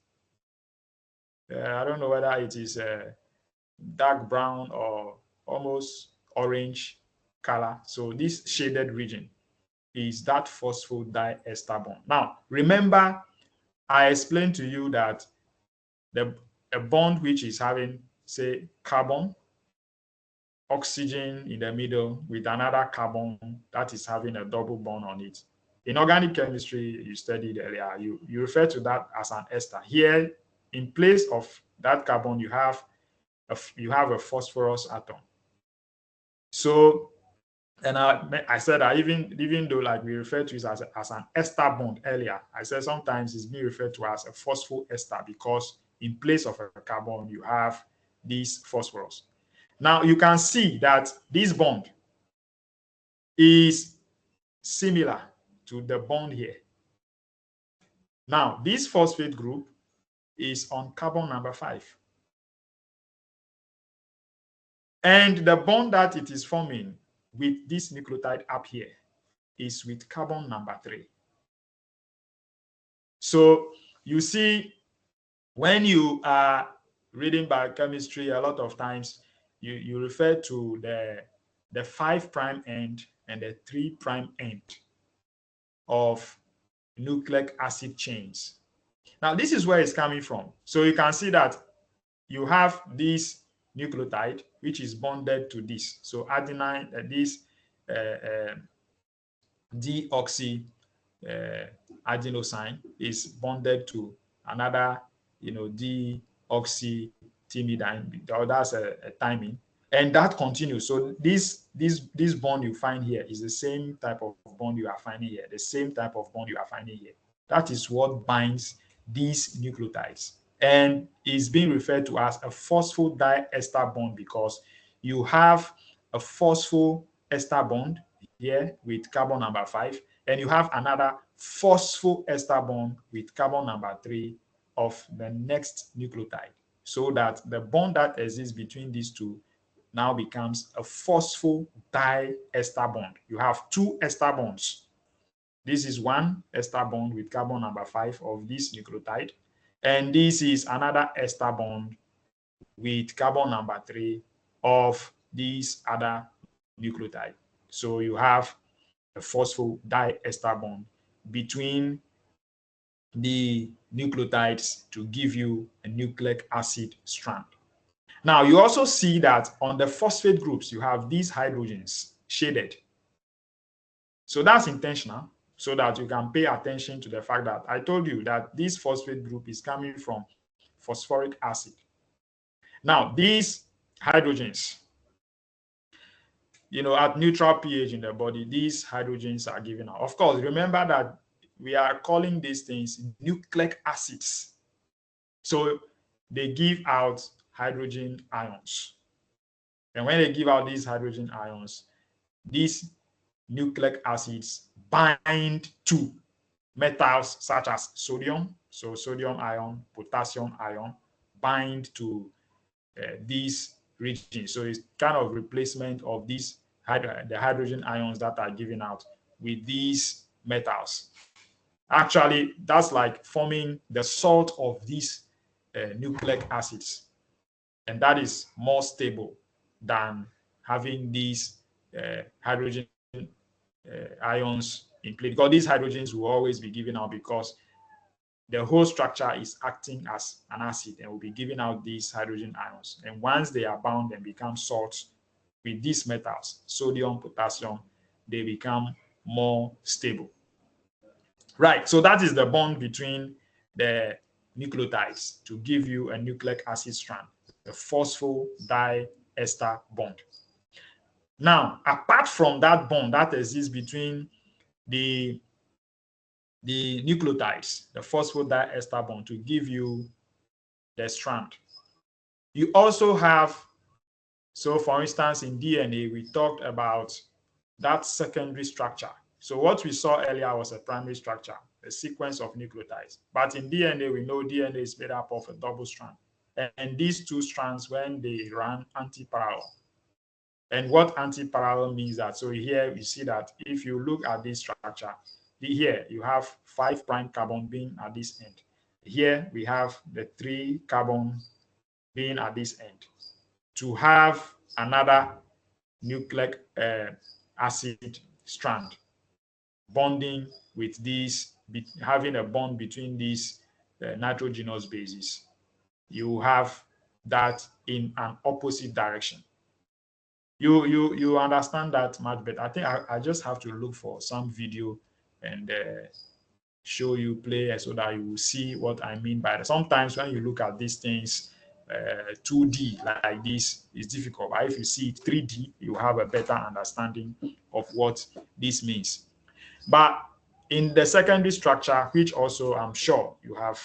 I don't know whether it is dark brown or almost orange color. So this shaded region is that phosphodiester bond. Now, remember, I explained to you that a bond which is having, say, carbon, oxygen in the middle with another carbon that is having a double bond on it. In organic chemistry, you studied earlier, you refer to that as an ester. Here, in place of that carbon, you have a phosphorus atom. So, and I said that even though like we refer to it as an ester bond earlier, I said sometimes it's being referred to as a phosphoester because in place of a carbon, you have this phosphorus. Now you can see that this bond is similar to the bond here. Now, this phosphate group is on carbon number 5. And the bond that it is forming with this nucleotide up here is with carbon number 3. So you see, when you are reading biochemistry, a lot of times you refer to the 5' end and the 3' end of nucleic acid chains. Now, this is where it's coming from. So you can see that you have this nucleotide, which is bonded to this. So adenine, this deoxy adenosine is bonded to another, deoxythymidine. That's a thymine, and that continues. So this bond you find here is the same type of bond you are finding here. The same type of bond you are finding here. That is what binds these nucleotides, and is being referred to as a phosphodiester bond because you have a phosphoester bond here with carbon number 5, and you have another phosphoester bond with carbon number 3 of the next nucleotide, so that the bond that exists between these two now becomes a phosphodiester bond. You have 2 ester bonds. This is one ester bond with carbon number 5 of this nucleotide, and this is another ester bond with carbon number 3 of this other nucleotide. So you have a phosphodiester bond between the nucleotides to give you a nucleic acid strand. Now, you also see that on the phosphate groups, you have these hydrogens shaded. So that's intentional, so that you can pay attention to the fact that I told you that this phosphate group is coming from phosphoric acid. Now, these hydrogens, at neutral pH in the body, these hydrogens are given out. Of course, remember that we are calling these things nucleic acids. So they give out hydrogen ions. And when they give out these hydrogen ions, these nucleic acids bind to metals such as sodium, so sodium ion, potassium ion, bind to these regions. So it's kind of replacement of these the hydrogen ions that are given out with these metals. Actually, that's like forming the salt of these nucleic acids, and that is more stable than having these hydrogen ions in place, because these hydrogens will always be given out because the whole structure is acting as an acid and will be giving out these hydrogen ions. And once they are bound and become salts with these metals, sodium, potassium, they become more stable. Right, so that is the bond between the nucleotides to give you a nucleic acid strand, the phosphodiester bond. Now, apart from that bond that exists between the nucleotides, the phosphodiester bond to give you the strand, you also have, so for instance, in DNA, we talked about that secondary structure. So what we saw earlier was a primary structure, a sequence of nucleotides. But in DNA, we know DNA is made up of a double strand. And these 2 strands, when they run antiparallel. And what antiparallel means that, so here we see that if you look at this structure, here you have 5' carbon being at this end. Here we have the 3 carbon being at this end. To have another nucleic acid strand bonding with these, having a bond between these nitrogenous bases, you have that in an opposite direction. You understand that much better. I think I just have to look for some video and show you, play, so that you will see what I mean by that. Sometimes when you look at these things, 2D like this is difficult. But if you see it 3D, you have a better understanding of what this means. But in the secondary structure, which also I'm sure you have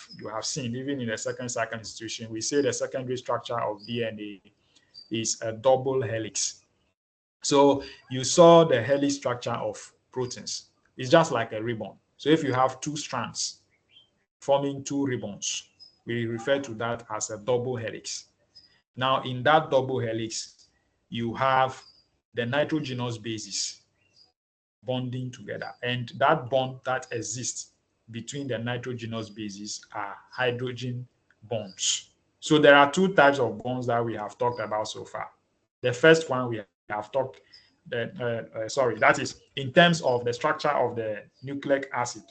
seen, even in the second cycle institution, we say the secondary structure of DNA is a double helix. So you saw the helix structure of proteins. It's just like a ribbon. So if you have two strands forming two ribbons, we refer to that as a double helix. Now, in that double helix, you have the nitrogenous bases bonding together. And that bond that exists between the nitrogenous bases are hydrogen bonds. So there are two types of bonds that we have talked about so far. The first one we have talked, that is in terms of the structure of the nucleic acid.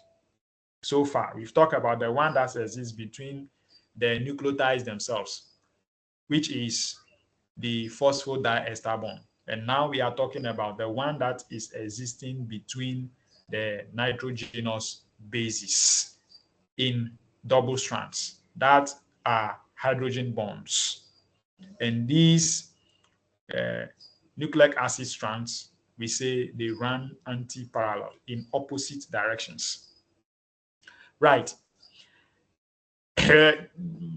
So far, we've talked about the one that exists between the nucleotides themselves, which is the phosphodiester bond. And now we are talking about the one that is existing between the nitrogenous bases in double strands that are hydrogen bonds. And these nucleic acid strands, we say they run anti-parallel in opposite directions. Right.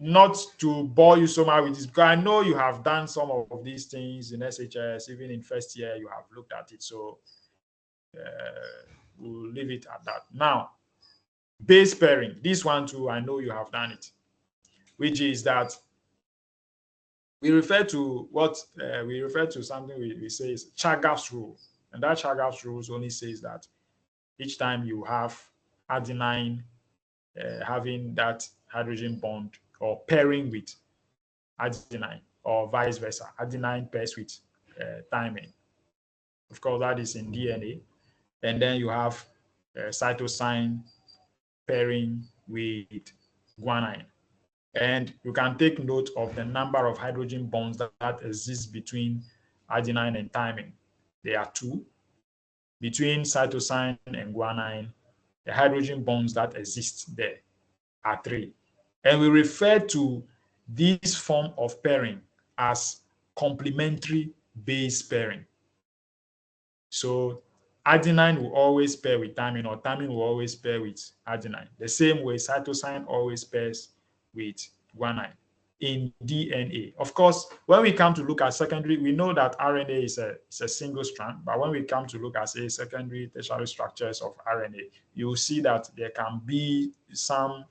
Not to bore you so much with this, because I know you have done some of these things in SHS, even in first year, you have looked at it. So we'll leave it at that. Now, base pairing, this one too, I know you have done it, which is that we refer to something we say is Chagall's rule. And that Chagall's rule only says that each time you have adenine having that hydrogen bond or pairing with adenine or vice versa, adenine pairs with thymine. Of course, that is in DNA. And then you have cytosine pairing with guanine. And you can take note of the number of hydrogen bonds that exist between adenine and thymine. There are two. Between cytosine and guanine, the hydrogen bonds that exist there are three. And we refer to this form of pairing as complementary base pairing. So adenine will always pair with thymine, or thymine will always pair with adenine. The same way cytosine always pairs with guanine in DNA. Of course, when we come to look at secondary, we know that RNA is a single strand, but when we come to look at, say, secondary, tertiary structures of RNA, you will see that there can be some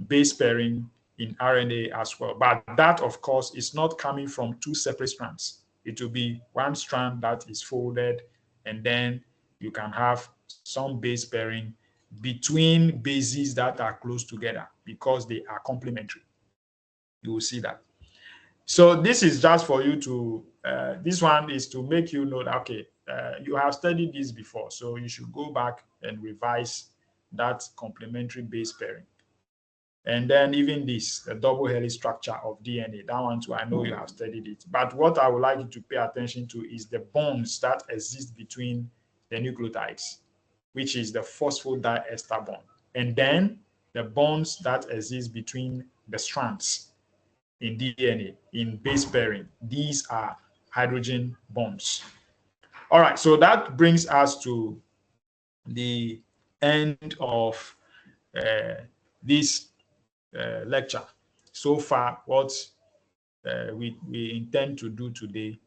base pairing in RNA as well. But that, of course, is not coming from two separate strands. It will be one strand that is folded, and then you can have some base pairing between bases that are close together because they are complementary. You will see that. So this is just for you to, this one is to make you know that, okay, you have studied this before, so you should go back and revise that complementary base pairing. And then even this, the double helix structure of DNA, that one too, I know you have studied it. But what I would like you to pay attention to is the bonds that exist between the nucleotides, which is the phosphodiester bond. And then the bonds that exist between the strands in DNA, in base pairing. These are hydrogen bonds. All right, so that brings us to the end of this lecture. So far, what we intend to do today,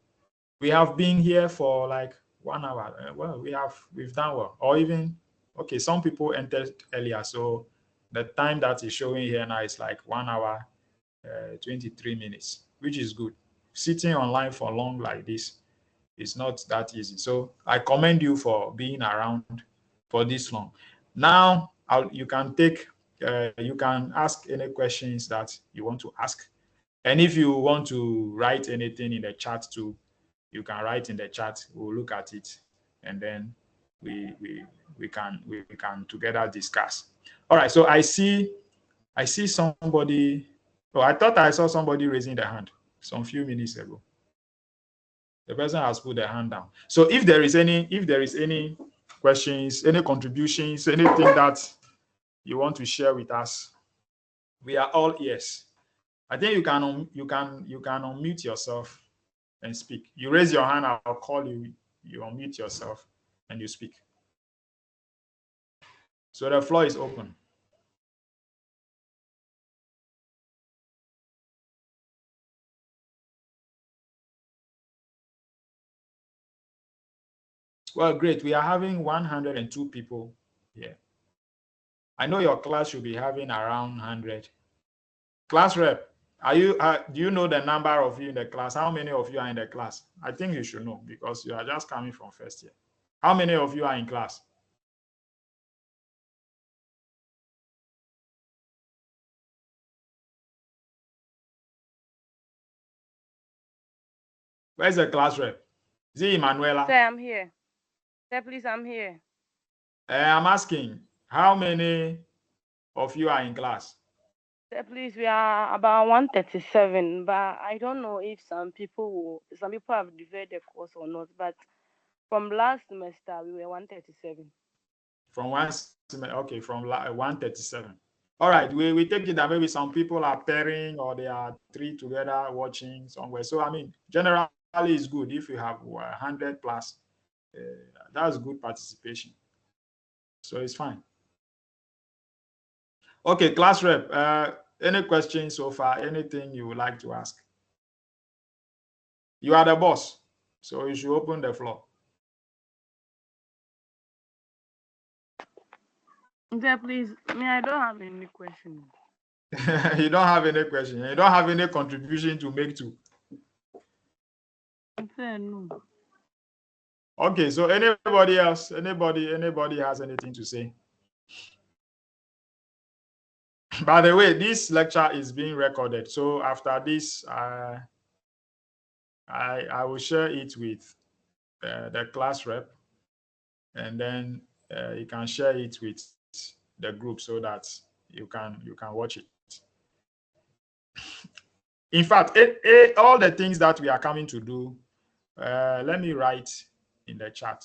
we have been here for like 1 hour. Well, we've done well, or even, okay, some people entered earlier, so the time that is showing here now is like 1 hour 23 minutes, which is good. Sitting online for long like this is not that easy, so I commend you for being around for this long. Now you can ask any questions that you want to ask, and if you want to write anything in the chat too, you can write in the chat. We'll look at it, and then we can together discuss. All right, so I see somebody. Oh, I thought I saw somebody raising their hand some few minutes ago. The person has put their hand down. So if there is any questions, any contributions, anything that you want to share with us, we are all ears. I think you can unmute yourself and speak. You raise your hand, I'll call you. You unmute yourself and you speak. So the floor is open. Well, great. We are having 102 people here. I know your class should be having around 100. Class rep, do you know the number of you in the class? How many of you are in the class? I think you should know because you are just coming from first year. How many of you are in class? Where's the class rep? Is it Emanuela? Sir, I'm here. Sir, please, I'm here. I'm asking, how many of you are in class? Sir, please, we are about 137, but I don't know if some people have deferred the course or not. But from last semester, we were 137. From one semester, okay, from 137. All right, we take it that maybe some people are pairing or they are three together watching somewhere. So, I mean, generally it's good if you have 100 plus. That's good participation. So it's fine. Okay, class rep, any questions so far? Anything you would like to ask? You are the boss, so you should open the floor. Sir, please, I don't have any questions. You don't have any question. You don't have any contribution to make to. Sir, no. Okay, so anybody else? Anybody has anything to say? By the way, this lecture is being recorded. So after this, I will share it with the class rep, and then you can share it with the group so that you can watch it. In fact, all the things that we are coming to do, let me write in the chat.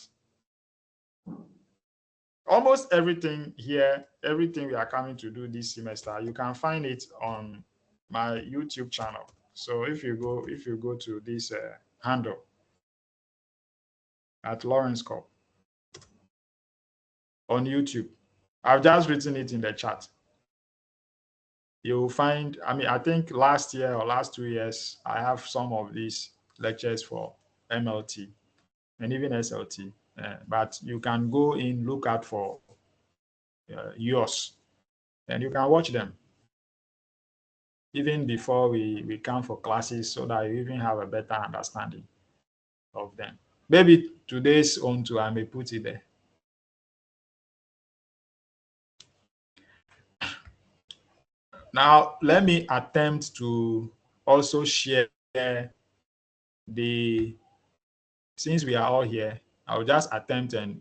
Almost everything here, everything we are coming to do this semester, you can find it on my YouTube channel. So if you go to this handle at Lawrence Corp on YouTube, I've just written it in the chat. You'll find, I mean, I think last year or last 2 years, I have some of these lectures for MLT and even SLT. But you can go in, look out for yours, and you can watch them even before we come for classes so that you even have a better understanding of them. Maybe today's own too, I may put it there. Now, let me attempt to also share since we are all here, I'll just attempt and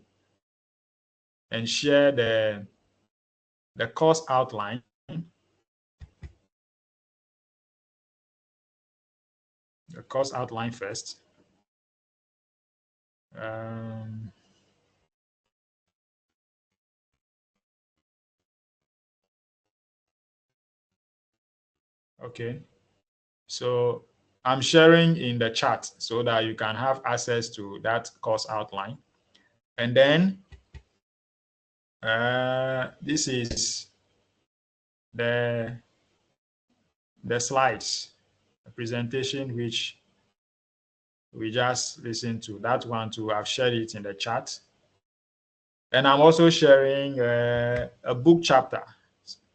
share the course outline. The course outline first. Okay, so I'm sharing in the chat so that you can have access to that course outline. And then this is the slides, the presentation which we just listened to. That one too, I've shared it in the chat. And I'm also sharing a book chapter,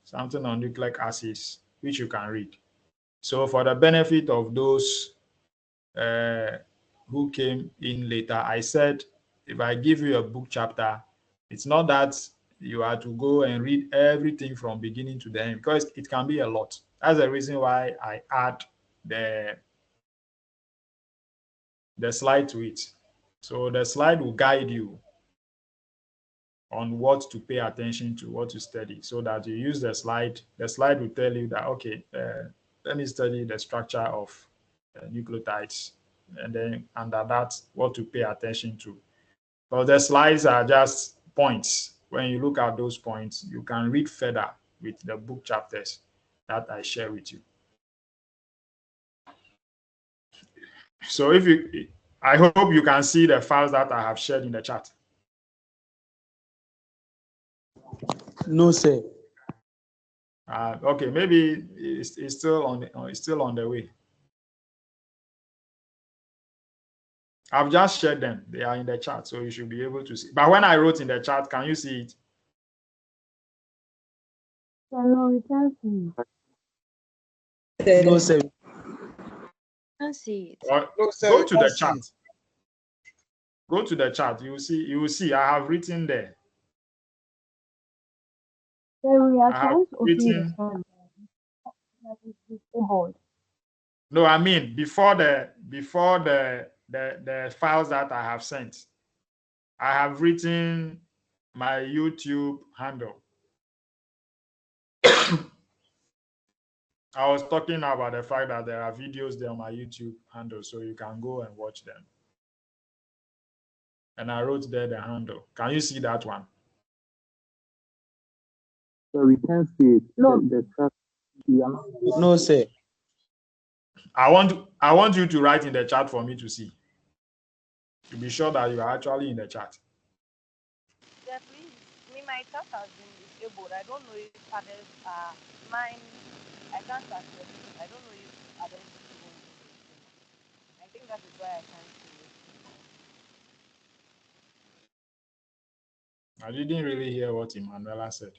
something on nucleic acids, which you can read. So for the benefit of those who came in later, I said, if I give you a book chapter, it's not that you have to go and read everything from beginning to the end, because it can be a lot. That's the reason why I add the slide to it. So the slide will guide you on what to pay attention to, what to study, so that you use the slide. The slide will tell you that, okay, let me study the structure of nucleotides, and then under that, what to pay attention to. But the slides are just points. When you look at those points, you can read further with the book chapters that I share with you. So if you, I hope you can see the files that I have shared in the chat. No, sir. Okay, maybe it's still on the way. I've just shared them. They are in the chat, so you should be able to see. But when I wrote in the chat, can you see it? No, we can't see No, sir. can't see it. Or No, sir, go we to the can't see chat. it. Go to the chat. You will see. I have written there. So we are I have trying to open the written. phone. That is disabled. No, I mean before the files that I have sent, I have written my YouTube handle. I was talking about the fact that there are videos there on my YouTube handle, so you can go and watch them. And I wrote there the handle. Can you see that one? So we can see it. No. The chat. No, sir. I want you to write in the chat for me to see. To be sure that you are actually in the chat. Yeah, please. My chat has been disabled. I don't know if others are mine. I can't access it. I don't know if others even. I think that is why I can't see it. I didn't really hear what Emanuela said.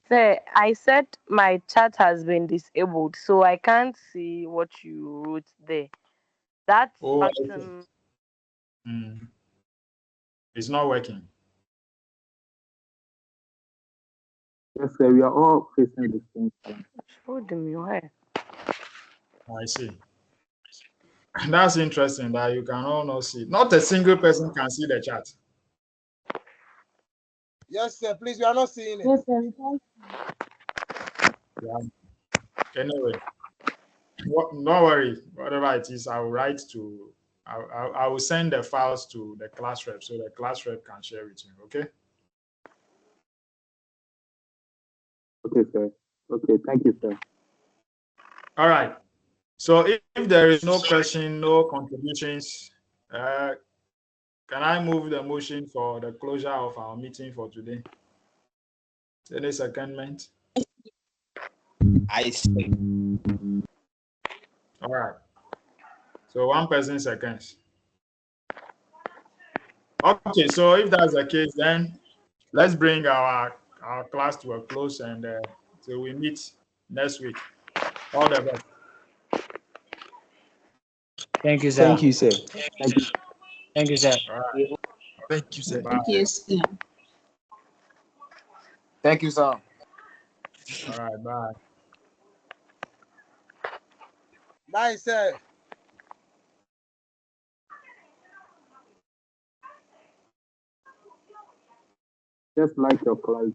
Sir, I said my chat has been disabled, so I can't see what you wrote there. That Oh, button. It's not working. Yes, sir. We are all facing the same thing. Showed me where. I see. That's interesting that you can all not see. Not a single person can see the chat. Yes, sir. Please, we are not seeing it. Yes, sir. We can't. Yeah. Anyway, don't worry. Whatever it is, I will write to. I will send the files to the class rep so the class rep can share with you. Okay. Okay, sir. Okay, thank you, sir. All right. So if there is no question, no contributions, can I move the motion for the closure of our meeting for today? Any secondment? I see. All right. So one person seconds. Okay. So if that's the case, then let's bring our class to a close and so we meet next week. All the best. Thank you, sir. Thank you, sir. Thank you. Thank you, sir. All right. Thank you, sir. Bye. Thank you, sir. All right. Bye. Bye, sir. Just like your class,